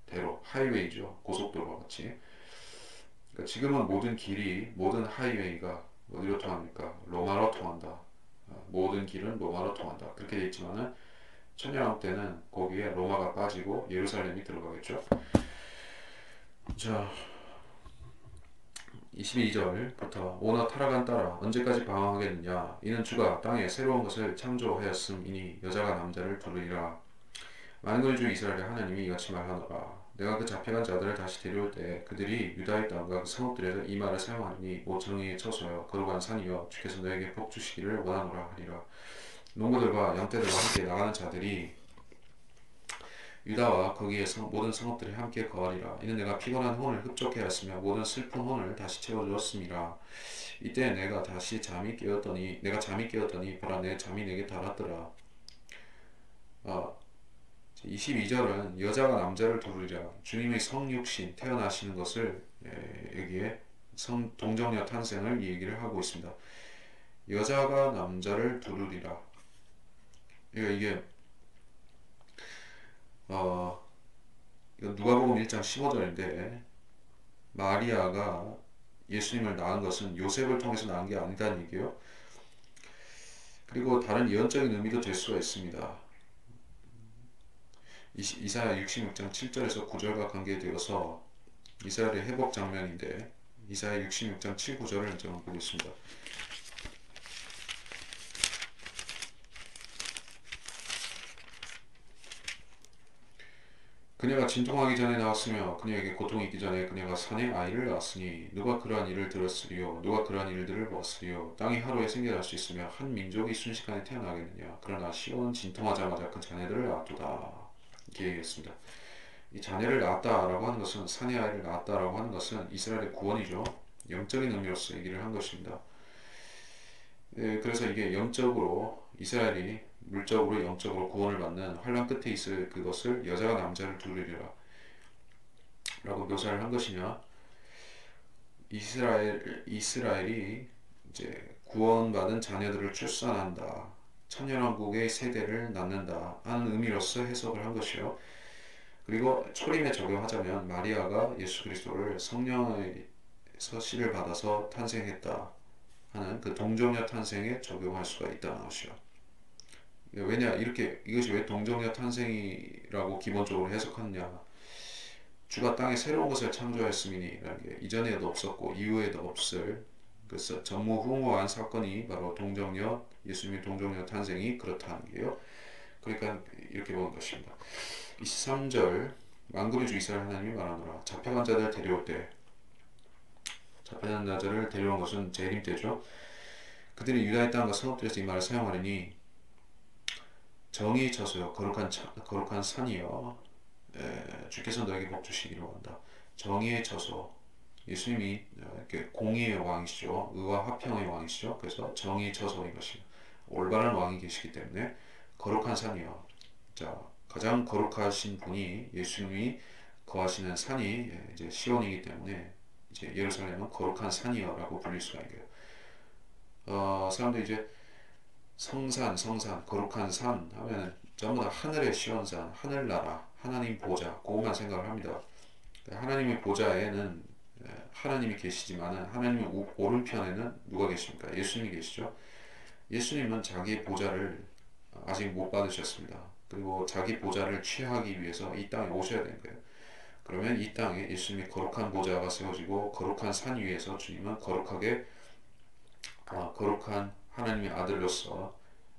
대로, 하이웨이죠. 고속도로와 같이. 그러니까 지금은 모든 길이, 모든 하이웨이가 어디로 통합니까? 로마로 통한다. 모든 길은 로마로 통한다. 그렇게 돼 있지만은 천년왕국 때는 거기에 로마가 빠지고 예루살렘이 들어가겠죠. 자, 22절부터 오너 타락한 딸아 언제까지 방황하겠느냐 이는 주가 땅에 새로운 것을 창조하였음이니 여자가 남자를 두르리라. 만군의 주 이스라엘의 하나님이 이같이 말하노라. 내가 그 잡혀간 자들을 다시 데려올 때 그들이 유다의 땅과 그 성읍들에서 이 말을 사용하리니 오 정의의 처소여 거룩한 산이여 주께서 너에게 복 주시기를 원하노라 하리라. 농부들과 양떼들과 함께 나가는 자들이 유다와 거기에 모든 성읍들이 함께 거하리라. 이는 내가 피곤한 혼을 흡족해 하였으며 모든 슬픈 혼을 다시 채워주었음이라. 이때 내가 잠이 깨었더니 보라 내 잠이 내게 달았더라. 22절은 여자가 남자를 두르리라. 주님의 성육신 태어나시는 것을 여기에 동정녀 탄생을 얘기를 하고 있습니다. 여자가 남자를 두르리라. 이게 누가복음 1장 15절인데 마리아가 예수님을 낳은 것은 요셉을 통해서 낳은 게 아니다는 얘기예요. 그리고 다른 예언적인 의미도 될 수가 있습니다. 이사야 66장 7절에서 9절과 관계되어서 이스라엘의 회복 장면인데 이사야 66장 7, 9절을 좀 보겠습니다. 그녀가 진통하기 전에 나왔으며 그녀에게 고통이 있기 전에 그녀가 산에 아이를 낳았으니 누가 그러한 일을 들었으리요 누가 그러한 일들을 보았으리요. 땅이 하루에 생겨날 수 있으며 한 민족이 순식간에 태어나겠느냐. 그러나 시온은 진통하자마자 그 자녀들을 낳았도다. 이렇게 얘기했습니다. 이 자녀를 낳았다라고 하는 것은 산의 아이를 낳았다라고 하는 것은 이스라엘의 구원이죠. 영적인 의미로서 얘기를 한 것입니다. 그래서 이게 영적으로 이스라엘이 물적으로 영적으로 구원을 받는 환란 끝에 있을 그것을 여자가 남자를 두르리라 라고 묘사를 한 것이냐. 이스라엘이 이제 구원받은 자녀들을 출산한다. 천년왕국의 세대를 낳는다 하는 의미로서 해석을 한 것이요. 그리고 초림에 적용하자면 마리아가 예수 그리스도를 성령에서 씨를 받아서 탄생했다 하는 그 동정녀 탄생에 적용할 수가 있다는 것이요. 왜냐 이것이 왜 동정녀 탄생이라고 기본적으로 해석하느냐. 주가 땅에 새로운 것을 창조하였음이니라는 게 이전에도 없었고 이후에도 없을 그래서 전무후무한 사건이 바로 동정녀 예수님의 동정녀 탄생이 그렇다는 게요. 그러니까 이렇게 보는 것입니다. 23절 만군의 주 이스라엘 하나님이 말하노라. 잡혀간 자들 데려올 때 잡혀간 자들을 데려온 것은 재림 때죠. 그들이 유다의 땅과 성읍들에서 이 말을 사용하려니 정의의 처소여 거룩한 산이여 주께서 너에게 복 주시기를 원한다. 정의의 처소 예수님이 이렇게 공의의 왕이시죠. 의와 화평의 왕이시죠. 그래서 정의의 처소인 것입니다. 올바른 왕이 계시기 때문에 거룩한 산이여. 자, 가장 거룩하신 분이 예수님이 거하시는 산이 이제 시온이기 때문에 이제 예루살렘은 거룩한 산이여라고 불릴 수가 있고요. 사람들이 이제 성산, 거룩한 산 하면 전부 다 하늘의 시온산, 하늘나라, 하나님 보좌, 그것만 생각을 합니다. 하나님의 보좌에는 하나님이 계시지만 하나님의 오른편에는 누가 계십니까? 예수님이 계시죠. 예수님은 자기 보좌를 아직 못 받으셨습니다. 그리고 자기 보좌를 취하기 위해서 이 땅에 오셔야 되는 거예요. 그러면 이 땅에 예수님이 거룩한 보좌가 세워지고 거룩한 산 위에서 주님은 거룩한 하나님의 아들로서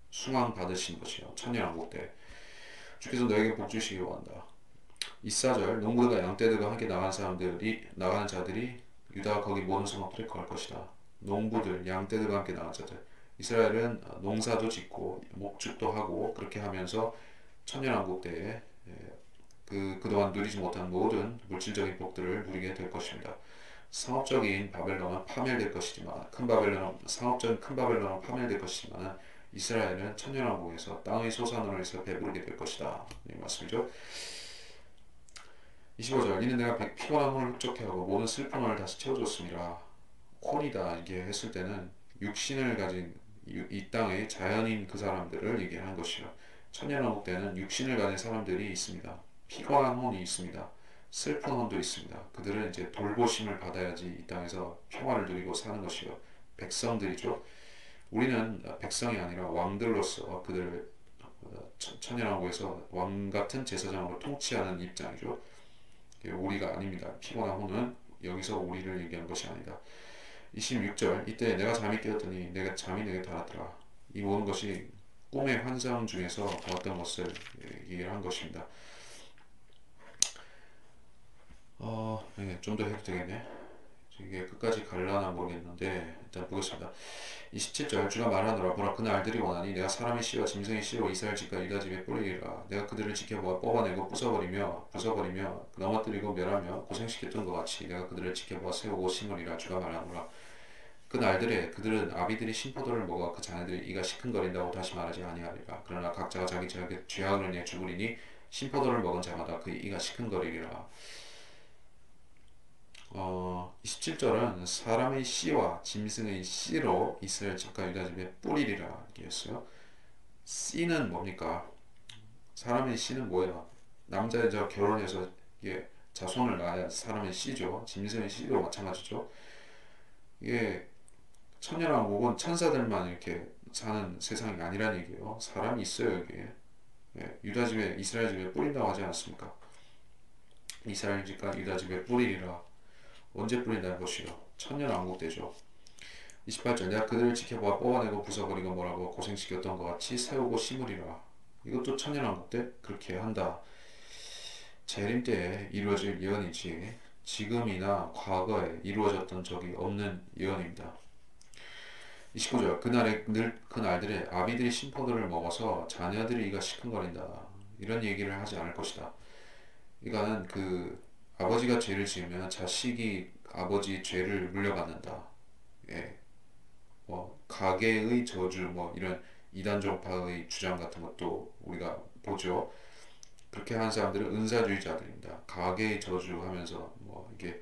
숭앙 받으신 것이요. 천년왕국 때 주께서 너에게 복 주시기 원한다. 24절 농부들과 양떼들과 함께 나가는 자들이 유다와 거기 모든 성읍들에 거할 것이다. 농부들, 양떼들과 함께 나간 자들. 이스라엘은 농사도 짓고 목축도 하고 그렇게 하면서 천년왕국 때에 그동안 누리지 못한 모든 물질적인 복들을 누리게 될 것입니다. 상업적인 바벨론은 파멸될 것이지만 상업적인 큰 바벨론은 파멸될 것이지만 이스라엘은 천년왕국에서 땅의 소산으로 해서 배부르게 될 것이다. 이 말씀이죠. 25절 이는 내가 피곤함을 흡족해 하고 모든 슬픔을 다시 채워줬습니다. 콘이다 이게 했을 때는 육신을 가진 이 땅의 자연인 그 사람들을 얘기하는 것이요. 천년왕국 때는 육신을 가진 사람들이 있습니다. 피곤한 혼이 있습니다. 슬픈 혼도 있습니다. 그들은 이제 돌보심을 받아야지 이 땅에서 평화를 누리고 사는 것이요. 백성들이죠. 우리는 백성이 아니라 왕들로서 그들을 천년왕국에서 왕 같은 제사장으로 통치하는 입장이죠. 우리가 아닙니다. 피곤한 혼은 여기서 우리를 얘기하는 것이 아니다. 26절 이때 내가 잠이 깨었더니 내가 잠이 내게 닿았더라. 이 모든 것이 꿈의 환상 중에서 보았던 것을 얘기를 한 것입니다. 네, 좀 더 해도 되겠네. 이게 끝까지 갈라나 모르겠는데 일단 보겠습니다. 27절 주가 말하노라 보라 그 날들이 원하니 내가 사람의 씨와 짐승의 씨로 이스라엘 집과 유다 집에 뿌리리라. 내가 그들을 지켜보아 뽑아내고 부숴버리며 넘어뜨리고 멸하며 고생시켰던 것 같이 내가 그들을 지켜보아 세우고 심으리라. 주가 말하노라. 그 날들에 그들은 아비들이 신포도를 먹어 그 자녀들이 이가 시큰거린다고 다시 말하지 아니하리라. 그러나 각자가 자기 죄악을 내 죽으리니 신포도를 먹은 자마다 그 이가 시큰거리리라. 27절은 사람의 씨와 짐승의 씨로 이스라엘 집과 유다 집에 뿌리리라 이렇게 했어요. 씨는 뭡니까? 사람의 씨는 뭐야? 남자 여자 결혼해서 이게 자손을 낳아야 사람의 씨죠. 짐승의 씨도 마찬가지죠. 이게 천년왕국은 천사들만 이렇게 사는 세상이 아니란 얘기예요. 사람이 있어요 여기에. 유다 집에 이스라엘 집에 뿌린다고 하지 않았습니까? 이스라엘 집과 유다 집에 뿌리리라. 언제 뿌린다는 것이요? 천년왕국 때죠. 28절 내가 그들을 지켜보아 뽑아내고 부숴버리고 뭐라고 고생시켰던 것 같이 세우고 심으리라. 이것도 천년왕국 때 그렇게 한다. 재림 때에 이루어질 예언이지 지금이나 과거에 이루어졌던 적이 없는 예언입니다. 29절 그 날들에 아비들이 신포도를 먹어서 자녀들이 이가 시큰거린다. 이런 얘기를 하지 않을 것이다. 이거는 아버지가 죄를 지으면 자식이 아버지 죄를 물려받는다. 가계의 저주 이런 이단종파의 주장 같은 것도 우리가 보죠. 그렇게 하는 사람들은 은사주의자들입니다. 가계의 저주 하면서 이게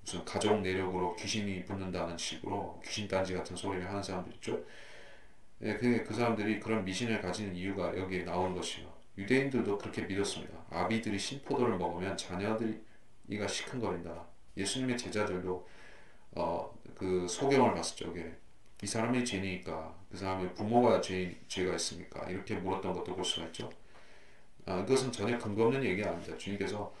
무슨 가족 내력으로 귀신이 붙는다는 식으로 귀신단지 같은 소리를 하는 사람들 있죠. 그 사람들이 그런 미신을 가지는 이유가 여기에 나오는 것이요. 유대인들도 그렇게 믿었습니다. 아비들이 신포도를 먹으면 자녀들이 이가 시큰거린다. 예수님의 제자들도 소경을 봤을 적에 이 사람의 죄니까 그 사람의 부모가 죄가 있습니까? 이렇게 물었던 것도 볼 수가 있죠. 이것은 전혀 근거 없는 얘기가 아닙니다. 주님께서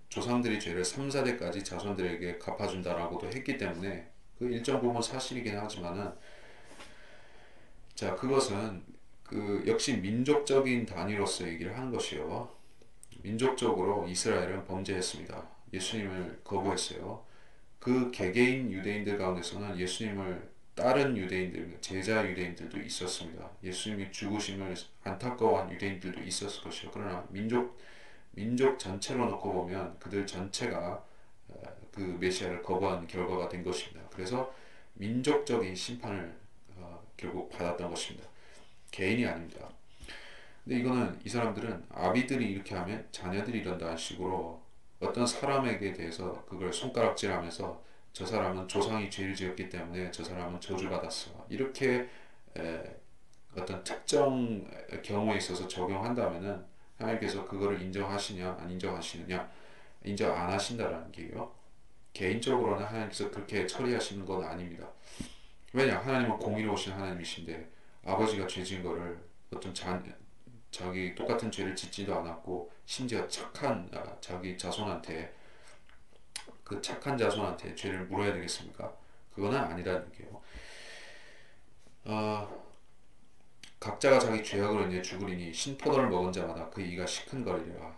조상들이 죄를 3, 4대까지 자손들에게 갚아준다라고도 했기 때문에 그 일정 부분 사실이긴 하지만은 그것은 역시 민족적인 단위로서 얘기를 하는 것이요. 민족적으로 이스라엘은 범죄했습니다. 예수님을 거부했어요. 그 개개인 유대인들 가운데서는 예수님을 따른 유대인들, 제자 유대인들도 있었습니다. 예수님이 죽으심을 안타까워한 유대인들도 있었을 것이요. 그러나 민족 전체로 놓고 보면 그들 전체가 그 메시아를 거부한 결과가 된 것입니다. 그래서 민족적인 심판을 결국 받았던 것입니다. 개인이 아닙니다. 근데 이 사람들은 아비들이 이렇게 하면 자녀들이 이런다는 식으로 어떤 사람에게 대해서 그걸 손가락질하면서 저 사람은 조상이 죄를 지었기 때문에 저 사람은 저주받았어. 이렇게 어떤 특정 경우에 있어서 적용한다면은 하나님께서 그거를 인정하시냐 안 인정하시느냐, 인정 안 하신다라는 게요. 개인적으로는 하나님께서 그렇게 처리하시는 건 아닙니다. 왜냐? 하나님은 공의로우신 하나님이신데 아버지가 죄 지은 거를 어떤 자기 똑같은 죄를 짓지도 않았고 심지어 착한 자기 자손한테, 그 착한 자손한테 죄를 물어야 되겠습니까? 그거는 아니라는 얘기예요. 각자가 자기 죄악으로 인해 죽으리니 신포도를 먹은 자마다 그 이가 시큰거리리라.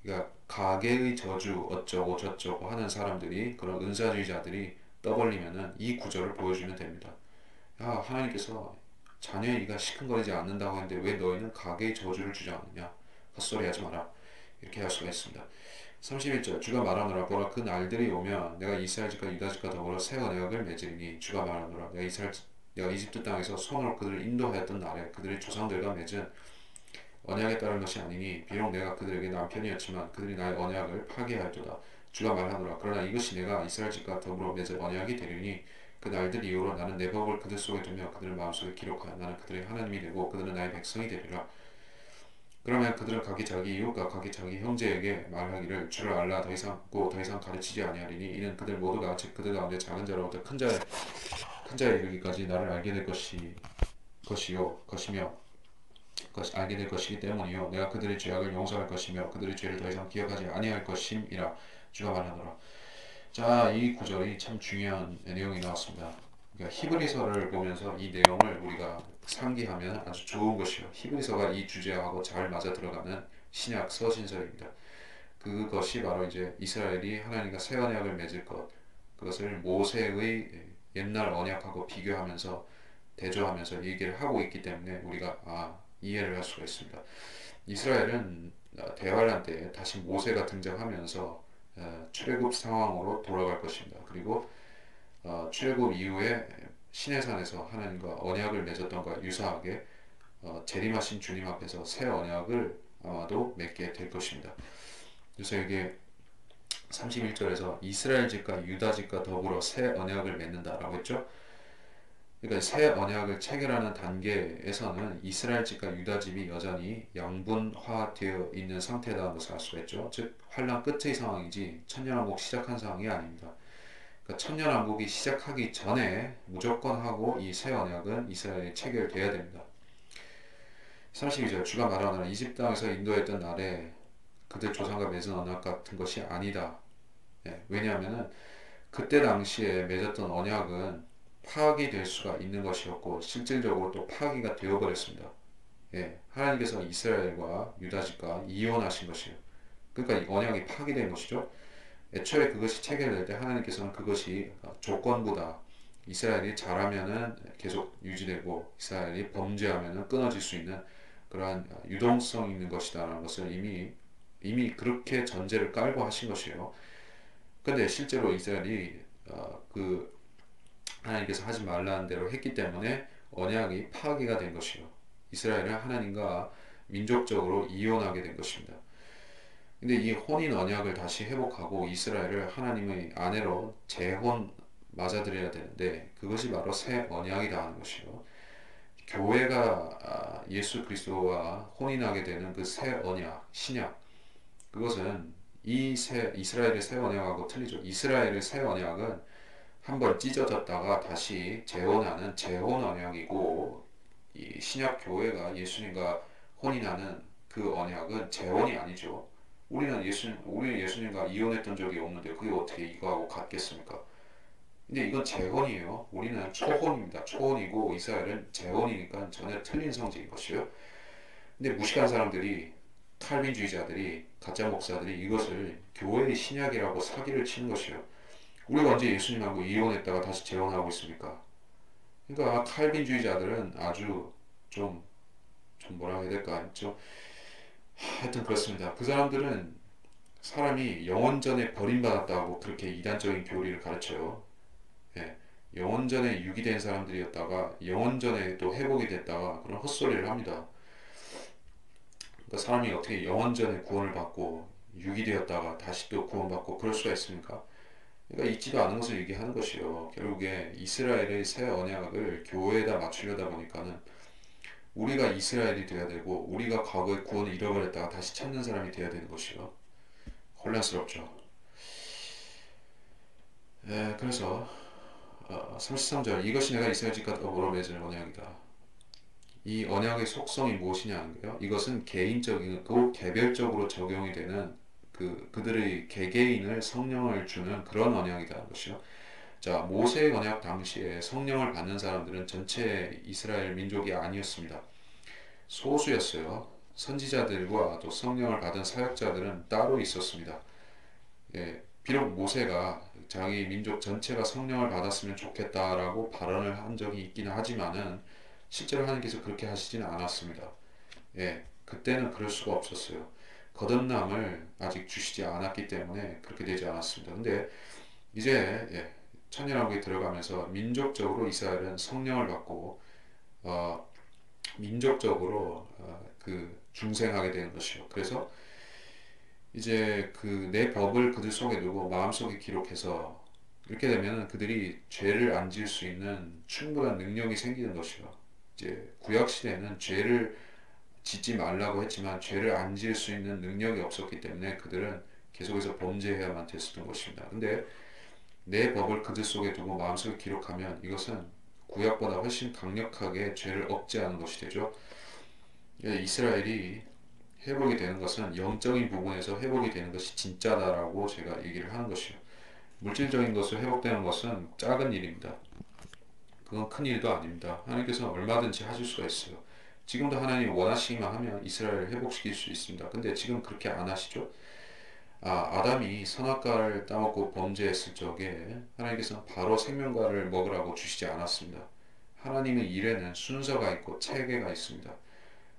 그러니까 가계의 저주 어쩌고 저쩌고 하는 사람들이, 그런 은사주의자들이 떠벌리면은 이 구절을 보여주면 됩니다. 야, 하나님께서 자녀의 이가 시큰거리지 않는다고 하는데 왜 너희는 가게의 저주를 주장하느냐? 헛소리 하지 마라. 이렇게 할 수가 있습니다. 31절 주가 말하노라 보라 그 날들이 오면 내가 이스라엘 집과 유다 집과 더불어 새 언약을 맺으리니 주가 말하노라 내가 이집트 땅에서 손으로 그들을 인도하였던 날에 그들의 조상들과 맺은 언약에 따른 것이 아니니 비록 내가 그들에게 남편이었지만 그들이 나의 언약을 파괴하였도다. 주가 말하노라 그러나 이것이 내가 이스라엘 집과 더불어 맺은 언약이 되리니 그 날들 이후로 나는 내 법을 그들 속에 두며 그들 마음속에 기록하여 나는 그들의 하나님이 되고 그들은 나의 백성이 되리라. 그러면 그들은 각기 자기 이웃과 각기 자기 형제에게 말하기를 주를 알라 더 이상 가르치지 아니하리니 이는 그들 모두가 즉 그들 가운데 작은 자로부터 큰 자에 이르기까지 나를 알게 될 것이며 알게 될 것이기 때문이요 내가 그들의 죄악을 용서할 것이며 그들의 죄를 더 이상 기억하지 아니할 것임이라 주가 말하노라. 자, 이 구절이 참 중요한 내용이 나왔습니다. 그러니까 히브리서를 보면서 이 내용을 우리가 상기하면 아주 좋은 것이요. 히브리서가 이 주제하고 잘 맞아 들어가는 신약 서신서입니다. 그것이 바로 이제 이스라엘이 하나님과 새 언약을 맺을 것, 그것을 모세의 옛날 언약하고 비교하면서 대조하면서 얘기를 하고 있기 때문에 우리가 이해를 할 수가 있습니다. 이스라엘은 대환란 때 다시 모세가 등장하면서 출애굽 상황으로 돌아갈 것입니다. 그리고 출애굽 이후에 시내산에서 하나님과 언약을 맺었던 것과 유사하게 재림하신 주님 앞에서 새 언약을 아마도 맺게 될 것입니다. 그래서 이게 31절에서 이스라엘 집과 유다 집과 더불어 새 언약을 맺는다라고 했죠. 그러니까 새 언약을 체결하는 단계에서는 이스라엘 집과 유다 집이 여전히 양분화되어 있는 상태라는 것을 알 수가 있죠. 즉 환란 끝의 상황이지 천년왕국 시작한 상황이 아닙니다. 그러니까 천년왕국이 시작하기 전에 무조건 하고 이 새 언약은 이스라엘에 체결돼야 됩니다. 32절 주가 말하노라 이집 땅에서 인도했던 날에 그들 조상과 맺은 언약 같은 것이 아니다. 왜냐하면 그때 당시에 맺었던 언약은 파악이 될 수가 있는 것이었고 실질적으로 또 파기가 되어버렸습니다. 하나님께서 이스라엘과 유다집과 이혼하신 것이에요. 그러니까 이 언약이 파기된 것이죠. 애초에 그것이 체결될 때 하나님께서는 그것이 조건부다. 이스라엘이 잘하면은 계속 유지되고 이스라엘이 범죄하면은 끊어질 수 있는 그러한 유동성 있는 것이다라는 것을 이미 그렇게 전제를 깔고 하신 것이에요. 근데 실제로 이스라엘이 그 하나님께서 하지 말라는 대로 했기 때문에 언약이 파괴가 된 것이요. 이스라엘은 하나님과 민족적으로 이혼하게 된 것입니다. 근데 이 혼인 언약을 다시 회복하고 이스라엘을 하나님의 아내로 재혼 맞아들여야 되는데 그것이 바로 새 언약이다 하는 것이요. 교회가 예수 그리스도와 혼인하게 되는 그 새 언약, 신약 그것은 이스라엘의 새 언약하고 틀리죠. 이스라엘의 새 언약은 한번 찢어졌다가 다시 재혼하는 재혼 언약이고 이 신약 교회가 예수님과 혼인하는 그 언약은 재혼이 아니죠. 우리는 예수님과 이혼했던 적이 없는데 그게 어떻게 이거하고 같겠습니까? 근데 이건 재혼이에요. 우리는 초혼입니다. 초혼이고 이스라엘은 재혼이니까 전혀 틀린 성질인 것이요. 근데 무식한 사람들이 칼빈주의자들이 가짜 목사들이 이것을 교회의 신약이라고 사기를 치는 것이에요. 우리가 언제 예수님하고 이혼했다가 다시 재혼하고 있습니까? 그러니까 칼빈주의자들은 아주 좀 뭐라 해야 될까? 하여튼 그렇습니다. 그 사람들은 사람이 영원전에 버림받았다고 그렇게 이단적인 교리를 가르쳐요. 영원전에 유기된 사람들이었다가 영원전에 또 회복이 됐다가 그런 헛소리를 합니다. 그러니까 사람이 어떻게 영원전에 구원을 받고 유기되었다가 다시 또 구원받고 그럴 수가 있습니까? 그러니까 있지도 않은 것을 얘기하는 것이요. 결국에 이스라엘의 새 언약을 교회에다 맞추려다 보니까는 우리가 이스라엘이 돼야 되고 우리가 과거에 구원을 잃어버렸다가 다시 찾는 사람이 돼야 되는 것이요. 혼란스럽죠. 그래서 33절 이것이 내가 이스라엘 집과 더불어 맺을 언약이다. 이 언약의 속성이 무엇이냐 하는 거예요. 이것은 개인적이고 개별적으로 적용이 되는 그들의 개개인을 성령을 주는 그런 언약이라는 것이요. 자, 모세의 언약 당시에 성령을 받는 사람들은 전체 이스라엘 민족이 아니었습니다. 소수였어요. 선지자들과 또 성령을 받은 사역자들은 따로 있었습니다. 비록 모세가 자기 민족 전체가 성령을 받았으면 좋겠다라고 발언을 한 적이 있기는 하지만은 실제로 하나님께서 그렇게 하시지는 않았습니다. 예, 그때는 그럴 수가 없었어요. 거듭남을 아직 주시지 않았기 때문에 그렇게 되지 않았습니다. 근데 이제 천년왕국에 들어가면서 민족적으로 이스라엘은 성령을 받고 어, 민족적으로 그 중생하게 되는 것이요. 그래서 이제 그 내 법을 그들 속에 두고 마음속에 기록해서 이렇게 되면 그들이 죄를 안 지을 수 있는 충분한 능력이 생기는 것이요. 이제 구약 시대에는 죄를 짓지 말라고 했지만 죄를 안 지을 수 있는 능력이 없었기 때문에 그들은 계속해서 범죄해야만 됐었던 것입니다. 근데 내 법을 그들 속에 두고 마음속에 기록하면 이것은 구약보다 훨씬 강력하게 죄를 억제하는 것이 되죠. 이스라엘이 회복이 되는 것은 영적인 부분에서 회복이 되는 것이 진짜다라고 제가 얘기를 하는 것이요. 물질적인 것을 회복되는 것은 작은 일입니다. 그건 큰 일도 아닙니다. 하나님께서는 얼마든지 하실 수가 있어요. 지금도 하나님이 원하시기만 하면 이스라엘을 회복시킬 수 있습니다. 근데 지금 그렇게 안 하시죠? 아담이 선악과를 따먹고 범죄했을 적에 하나님께서는 바로 생명과를 먹으라고 주시지 않았습니다. 하나님의 일에는 순서가 있고 체계가 있습니다.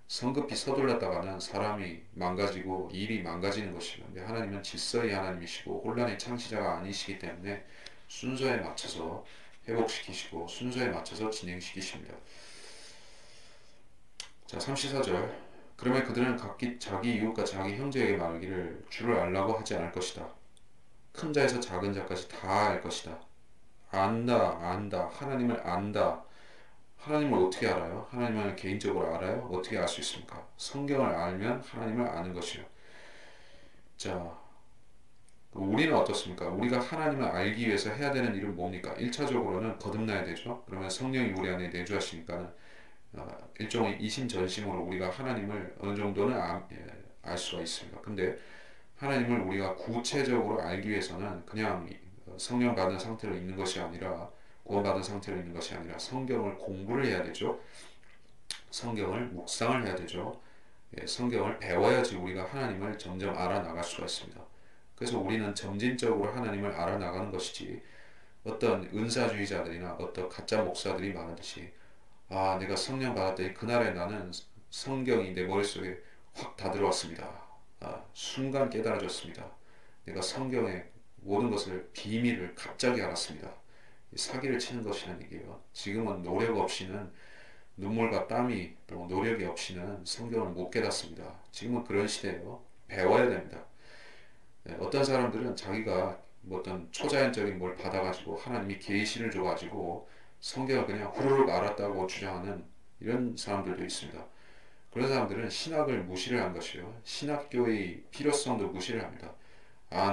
성급히 서둘렀다가는 사람이 망가지고 일이 망가지는 것이고, 근데 하나님은 질서의 하나님이시고 혼란의 창시자가 아니시기 때문에 순서에 맞춰서 회복시키시고 순서에 맞춰서 진행시키십니다. 자, 34절. 그러면 그들은 각기 자기 이웃과 자기 형제에게 말하기를 주를 알라고 하지 않을 것이다. 큰 자에서 작은 자까지 다 알 것이다. 안다. 하나님을 안다. 하나님을 어떻게 알아요? 하나님을 개인적으로 알아요? 어떻게 알 수 있습니까? 성경을 알면 하나님을 아는 것이요. 자, 우리는 어떻습니까? 우리가 하나님을 알기 위해서 해야 되는 일은 뭡니까? 1차적으로는 거듭나야 되죠. 그러면 성령이 우리 안에 내주하시니까 일종의 이심전심으로 우리가 하나님을 어느 정도는 알 수가 있습니다. 근데 하나님을 우리가 구체적으로 알기 위해서는 그냥 성령 받은 상태로 있는 것이 아니라 구원받은 상태로 있는 것이 아니라 성경을 공부를 해야 되죠. 성경을 묵상을 해야 되죠. 성경을 배워야지 우리가 하나님을 점점 알아나갈 수가 있습니다. 그래서 우리는 점진적으로 하나님을 알아나가는 것이지 어떤 은사주의자들이나 어떤 가짜 목사들이 말하듯이 내가 성령 받았더니 그날에 나는 성경이 내 머릿속에 확 다 들어왔습니다. 순간 깨달아졌습니다. 내가 성경의 모든 것을 비밀을 갑자기 알았습니다. 사기를 치는 것이라는 얘기예요. 지금은 노력 없이는 눈물과 땀이 또 노력이 없이는 성경을 못 깨닫습니다. 지금은 그런 시대예요. 배워야 됩니다. 어떤 사람들은 자기가 어떤 초자연적인 뭘 받아가지고 하나님이 계시를 줘가지고 성경을 그냥 후루룩 알았다고 주장하는 이런 사람들도 있습니다. 그런 사람들은 신학을 무시를 한 것이요. 신학교의 필요성도 무시를 합니다.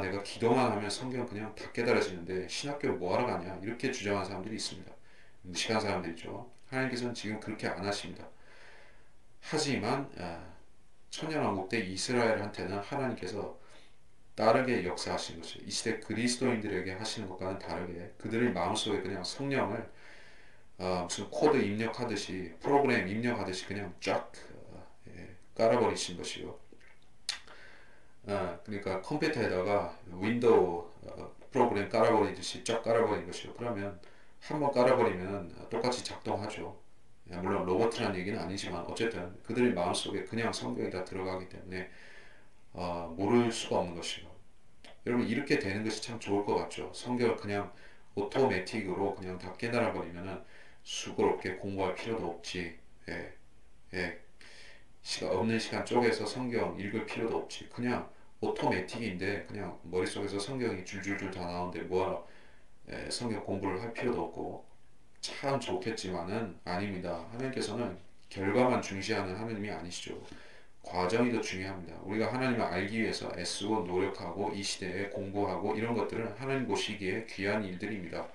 내가 기도만 하면 성경 그냥 다 깨달아지는데 신학교 뭐하러 가냐 이렇게 주장하는 사람들이 있습니다. 무식한 사람들이죠. 하나님께서는 지금 그렇게 안 하십니다. 하지만 천년왕국 때 이스라엘한테는 하나님께서 다르게 역사하신 것이죠. 이 시대 그리스도인들에게 하시는 것과는 다르게 그들의 마음속에 그냥 성령을 무슨 코드 입력하듯이 프로그램 입력하듯이 그냥 쫙 깔아버리신 것이요. 그러니까 컴퓨터에다가 윈도우 프로그램 깔아버리듯이 쫙 깔아버린 것이요. 그러면 한번 깔아버리면 똑같이 작동하죠. 물론 로봇이라는 얘기는 아니지만 어쨌든 그들의 마음속에 그냥 성경이 다 들어가기 때문에 모를 수가 없는 것이요. 여러분 이렇게 되는 것이 참 좋을 것 같죠. 성경을 그냥 오토매틱으로 그냥 다 깨달아 버리면은 수고롭게 공부할 필요도 없지. 예, 없는 시간 쪼개서 성경 읽을 필요도 없지. 그냥 오토매틱인데 그냥 머릿속에서 성경이 줄줄줄 다 나오는데 뭐하러 성경 공부를 할 필요도 없고 참 좋겠지만은 아닙니다. 하나님께서는 결과만 중시하는 하나님이 아니시죠. 과정이 더 중요합니다. 우리가 하나님을 알기 위해서 애쓰고 노력하고 이 시대에 공부하고 이런 것들은 하나님 보시기에 귀한 일들입니다.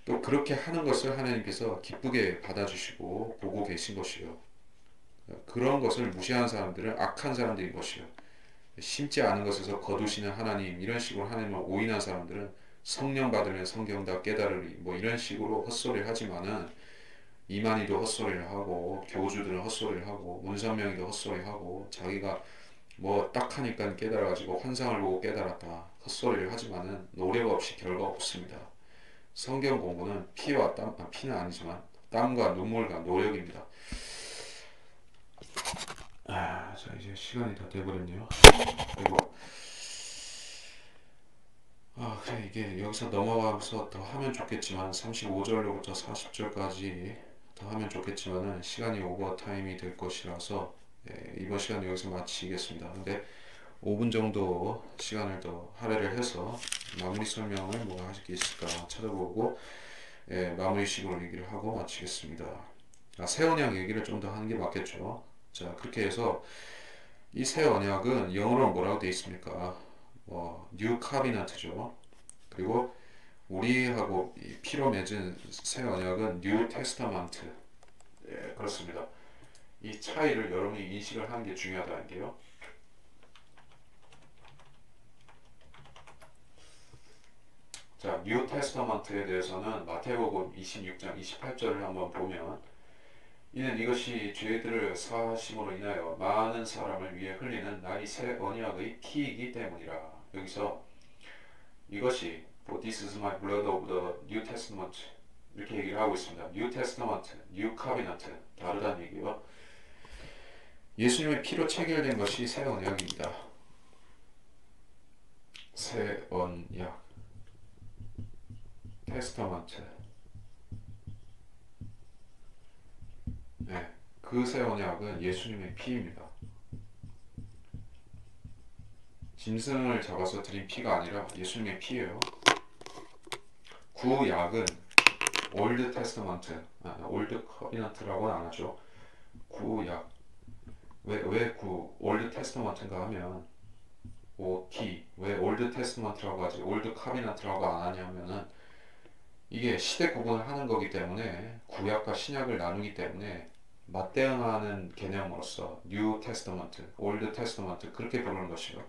또 그렇게 하는 것을 하나님께서 기쁘게 받아주시고 보고 계신 것이요. 그런 것을 무시하는 사람들은 악한 사람들인 것이요. 심지 않은 것에서 거두시는 하나님 이런 식으로 하나님을 오인한 사람들은 성령 받으면 성경 다 깨달으리 뭐 이런 식으로 헛소리를 하지만은 이만희도 헛소리를 하고 교주들은 헛소리를 하고 문선명이도 헛소리를 하고 자기가 뭐 딱 하니까 깨달아가지고 환상을 보고 깨달았다 헛소리를 하지만은 노력 없이 결과 없습니다. 성경 공부는 피와 땀, 피는 아니지만 땀과 눈물과 노력입니다. 자 이제 시간이 다 돼버렸네요. 그리고 그래 이게 여기서 넘어가면서 더 하면 좋겠지만 35절로부터 40절까지 더 하면 좋겠지만은 시간이 오버타임이 될 것이라서 이번 시간 여기서 마치겠습니다. 근데 5분 정도 시간을 더 할애를 해서 마무리 설명을 뭐 하실 게 있을까 찾아보고 마무리식으로 얘기를 하고 마치겠습니다. 새 언약 얘기를 좀 더 하는 게 맞겠죠. 자 그렇게 해서 이 새 언약은 영어로 뭐라고 되어 있습니까? 뉴 카비넌트죠. 그리고 우리하고 피로 맺은 새 언약은 뉴 테스타먼트. 그렇습니다. 이 차이를 여러분이 인식을 하는 게 중요하다는 게요. 자, 뉴 테스타먼트에 대해서는 마태복음 26장 28절을 한번 보면 이는 이것이 죄들을 사하심으로 인하여 많은 사람을 위해 흘리는 나의 새 언약의 피이기 때문이라. 여기서 이것이 For this is my blood of the New Testament 이렇게 얘기를 하고 있습니다. New Testament, New Covenant 다르다는 얘기요. 예수님의 피로 체결된 것이 새 언약입니다. 새 언약, 테스타먼트. 네, 그 새 언약은 예수님의 피입니다. 짐승을 잡아서 드린 피가 아니라 예수님의 피예요. 구약은 올드 테스타먼트, 올드 커비넌트라고는 안 하죠. 구약. 왜 올드 테스타먼트인가 하면 OT 왜 올드 테스타먼트라고 하지 올드 커비넌트라고 안 하냐면은 이게 시대 구분을 하는 거기 때문에 구약과 신약을 나누기 때문에 맞대응하는 개념으로서 뉴 테스타먼트, 올드 테스타먼트 그렇게 부르는 것이요.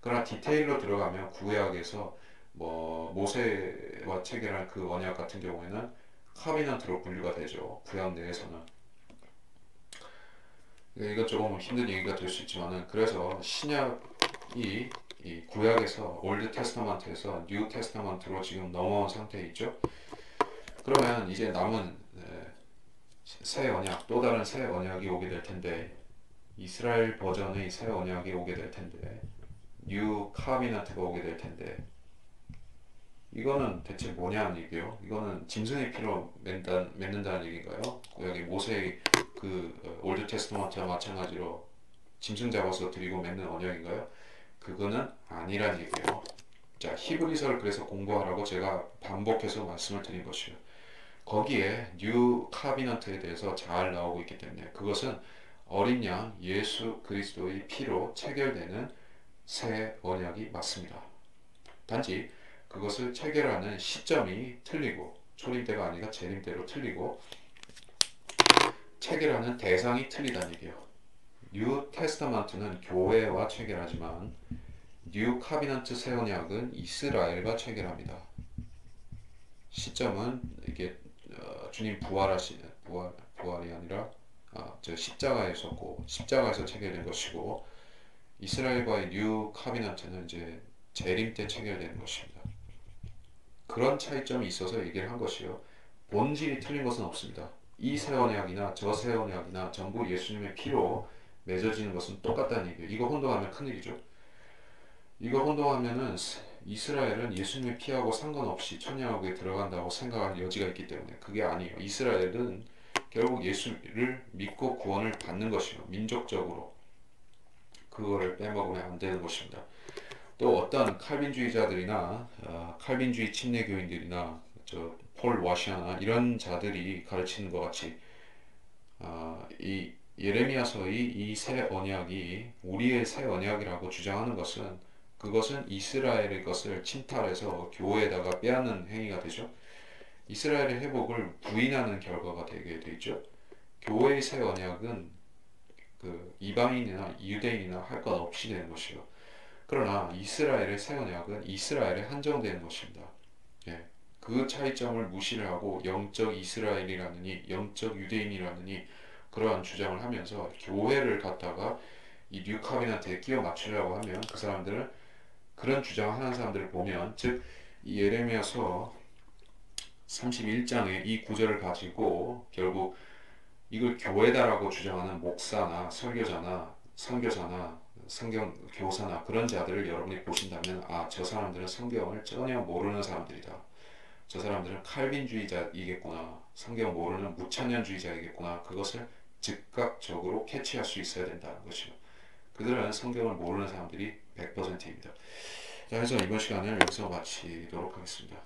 그러나 디테일로 들어가면 구약에서 뭐 모세와 체결한 그 언약 같은 경우에는 커비넌트로 분류가 되죠. 구약 내에서는. 이것 조금 힘든 얘기가 될 수 있지만은 그래서 신약이 이 구약에서 올드 테스타먼트에서 뉴 테스타먼트로 지금 넘어온 상태에 있죠. 그러면 이제 남은 새 언약, 또 다른 새 언약이 오게 될 텐데 이스라엘 버전의 새 언약이 오게 될 텐데 뉴 카비넌트가 오게 될 텐데 이거는 대체 뭐냐는 얘기예요. 이거는 짐승의 피로 맺는다는 얘기인가요? 구약의 모세의 그 올드 테스트먼트와 마찬가지로 짐승 잡아서 드리고 맺는 언약인가요? 그거는 아니란 얘기예요. 자, 히브리서를 그래서 공부하라고 제가 반복해서 말씀을 드린 것이에요. 거기에 뉴 카비넌트에 대해서 잘 나오고 있기 때문에 그것은 어린 양 예수 그리스도의 피로 체결되는 새 언약이 맞습니다. 단지 그것을 체결하는 시점이 틀리고 초림때가 아니라 재림때로 틀리고 체결하는 대상이 틀리다는 얘기예요. 뉴 테스타먼트는 교회와 체결하지만 뉴 카비넌트 새 언약은 이스라엘과 체결합니다. 시점은 이게 주님 부활이 아니라 십자가에서고 십자가에서 체결된 것이고 이스라엘과의 뉴 카비넌트는 이제 재림 때 체결되는 것입니다. 그런 차이점이 있어서 얘기를 한 것이요. 본질이 틀린 것은 없습니다. 이 새 언약이나 저 새 언약이나 전부 예수님의 피로 맺어지는 것은 똑같다는 얘기예요. 이거 혼동하면 큰일이죠. 이거 혼동하면은 이스라엘은 예수님의 피하고 상관없이 천년왕국에 들어간다고 생각할 여지가 있기 때문에 그게 아니에요. 이스라엘은 결국 예수를 믿고 구원을 받는 것이요. 민족적으로 그거를 빼먹으면 안 되는 것입니다. 또 어떤 칼빈주의자들이나 칼빈주의 침례교인들이나 폴 와시아나 이런 자들이 가르치는 것 같이 이 예레미야서의 이 새 언약이 우리의 새 언약이라고 주장하는 것은 그것은 이스라엘의 것을 침탈해서 교회에다가 빼앗는 행위가 되죠. 이스라엘의 회복을 부인하는 결과가 되게 되죠. 교회의 새 언약은 그 이방인이나 유대인이나 할 것 없이 되는 것이요. 그러나 이스라엘의 새 언약은 이스라엘에 한정되는 것입니다. 예. 그 차이점을 무시를 하고 영적 이스라엘이라느니 영적 유대인이라느니 그러한 주장을 하면서 교회를 갖다가 이 뉴카빈한테 끼워 맞추려고 하면 그 사람들은 그런 주장하는 사람들을 보면 즉 이 예레미야서 31장의 이 구절을 가지고 결국 이걸 교회다라고 주장하는 목사나 설교자나 선교사나 성경 교사나 그런 자들을 여러분이 보신다면 아, 저 사람들은 성경을 전혀 모르는 사람들이다. 저 사람들은 칼빈주의자이겠구나. 성경 모르는 무천년주의자이겠구나. 그것을 즉각적으로 캐치할 수 있어야 된다는 것이죠. 그들은 성경을 모르는 사람들이 100%입니다. 자, 해서 이번 시간을 여기서 마치도록 하겠습니다.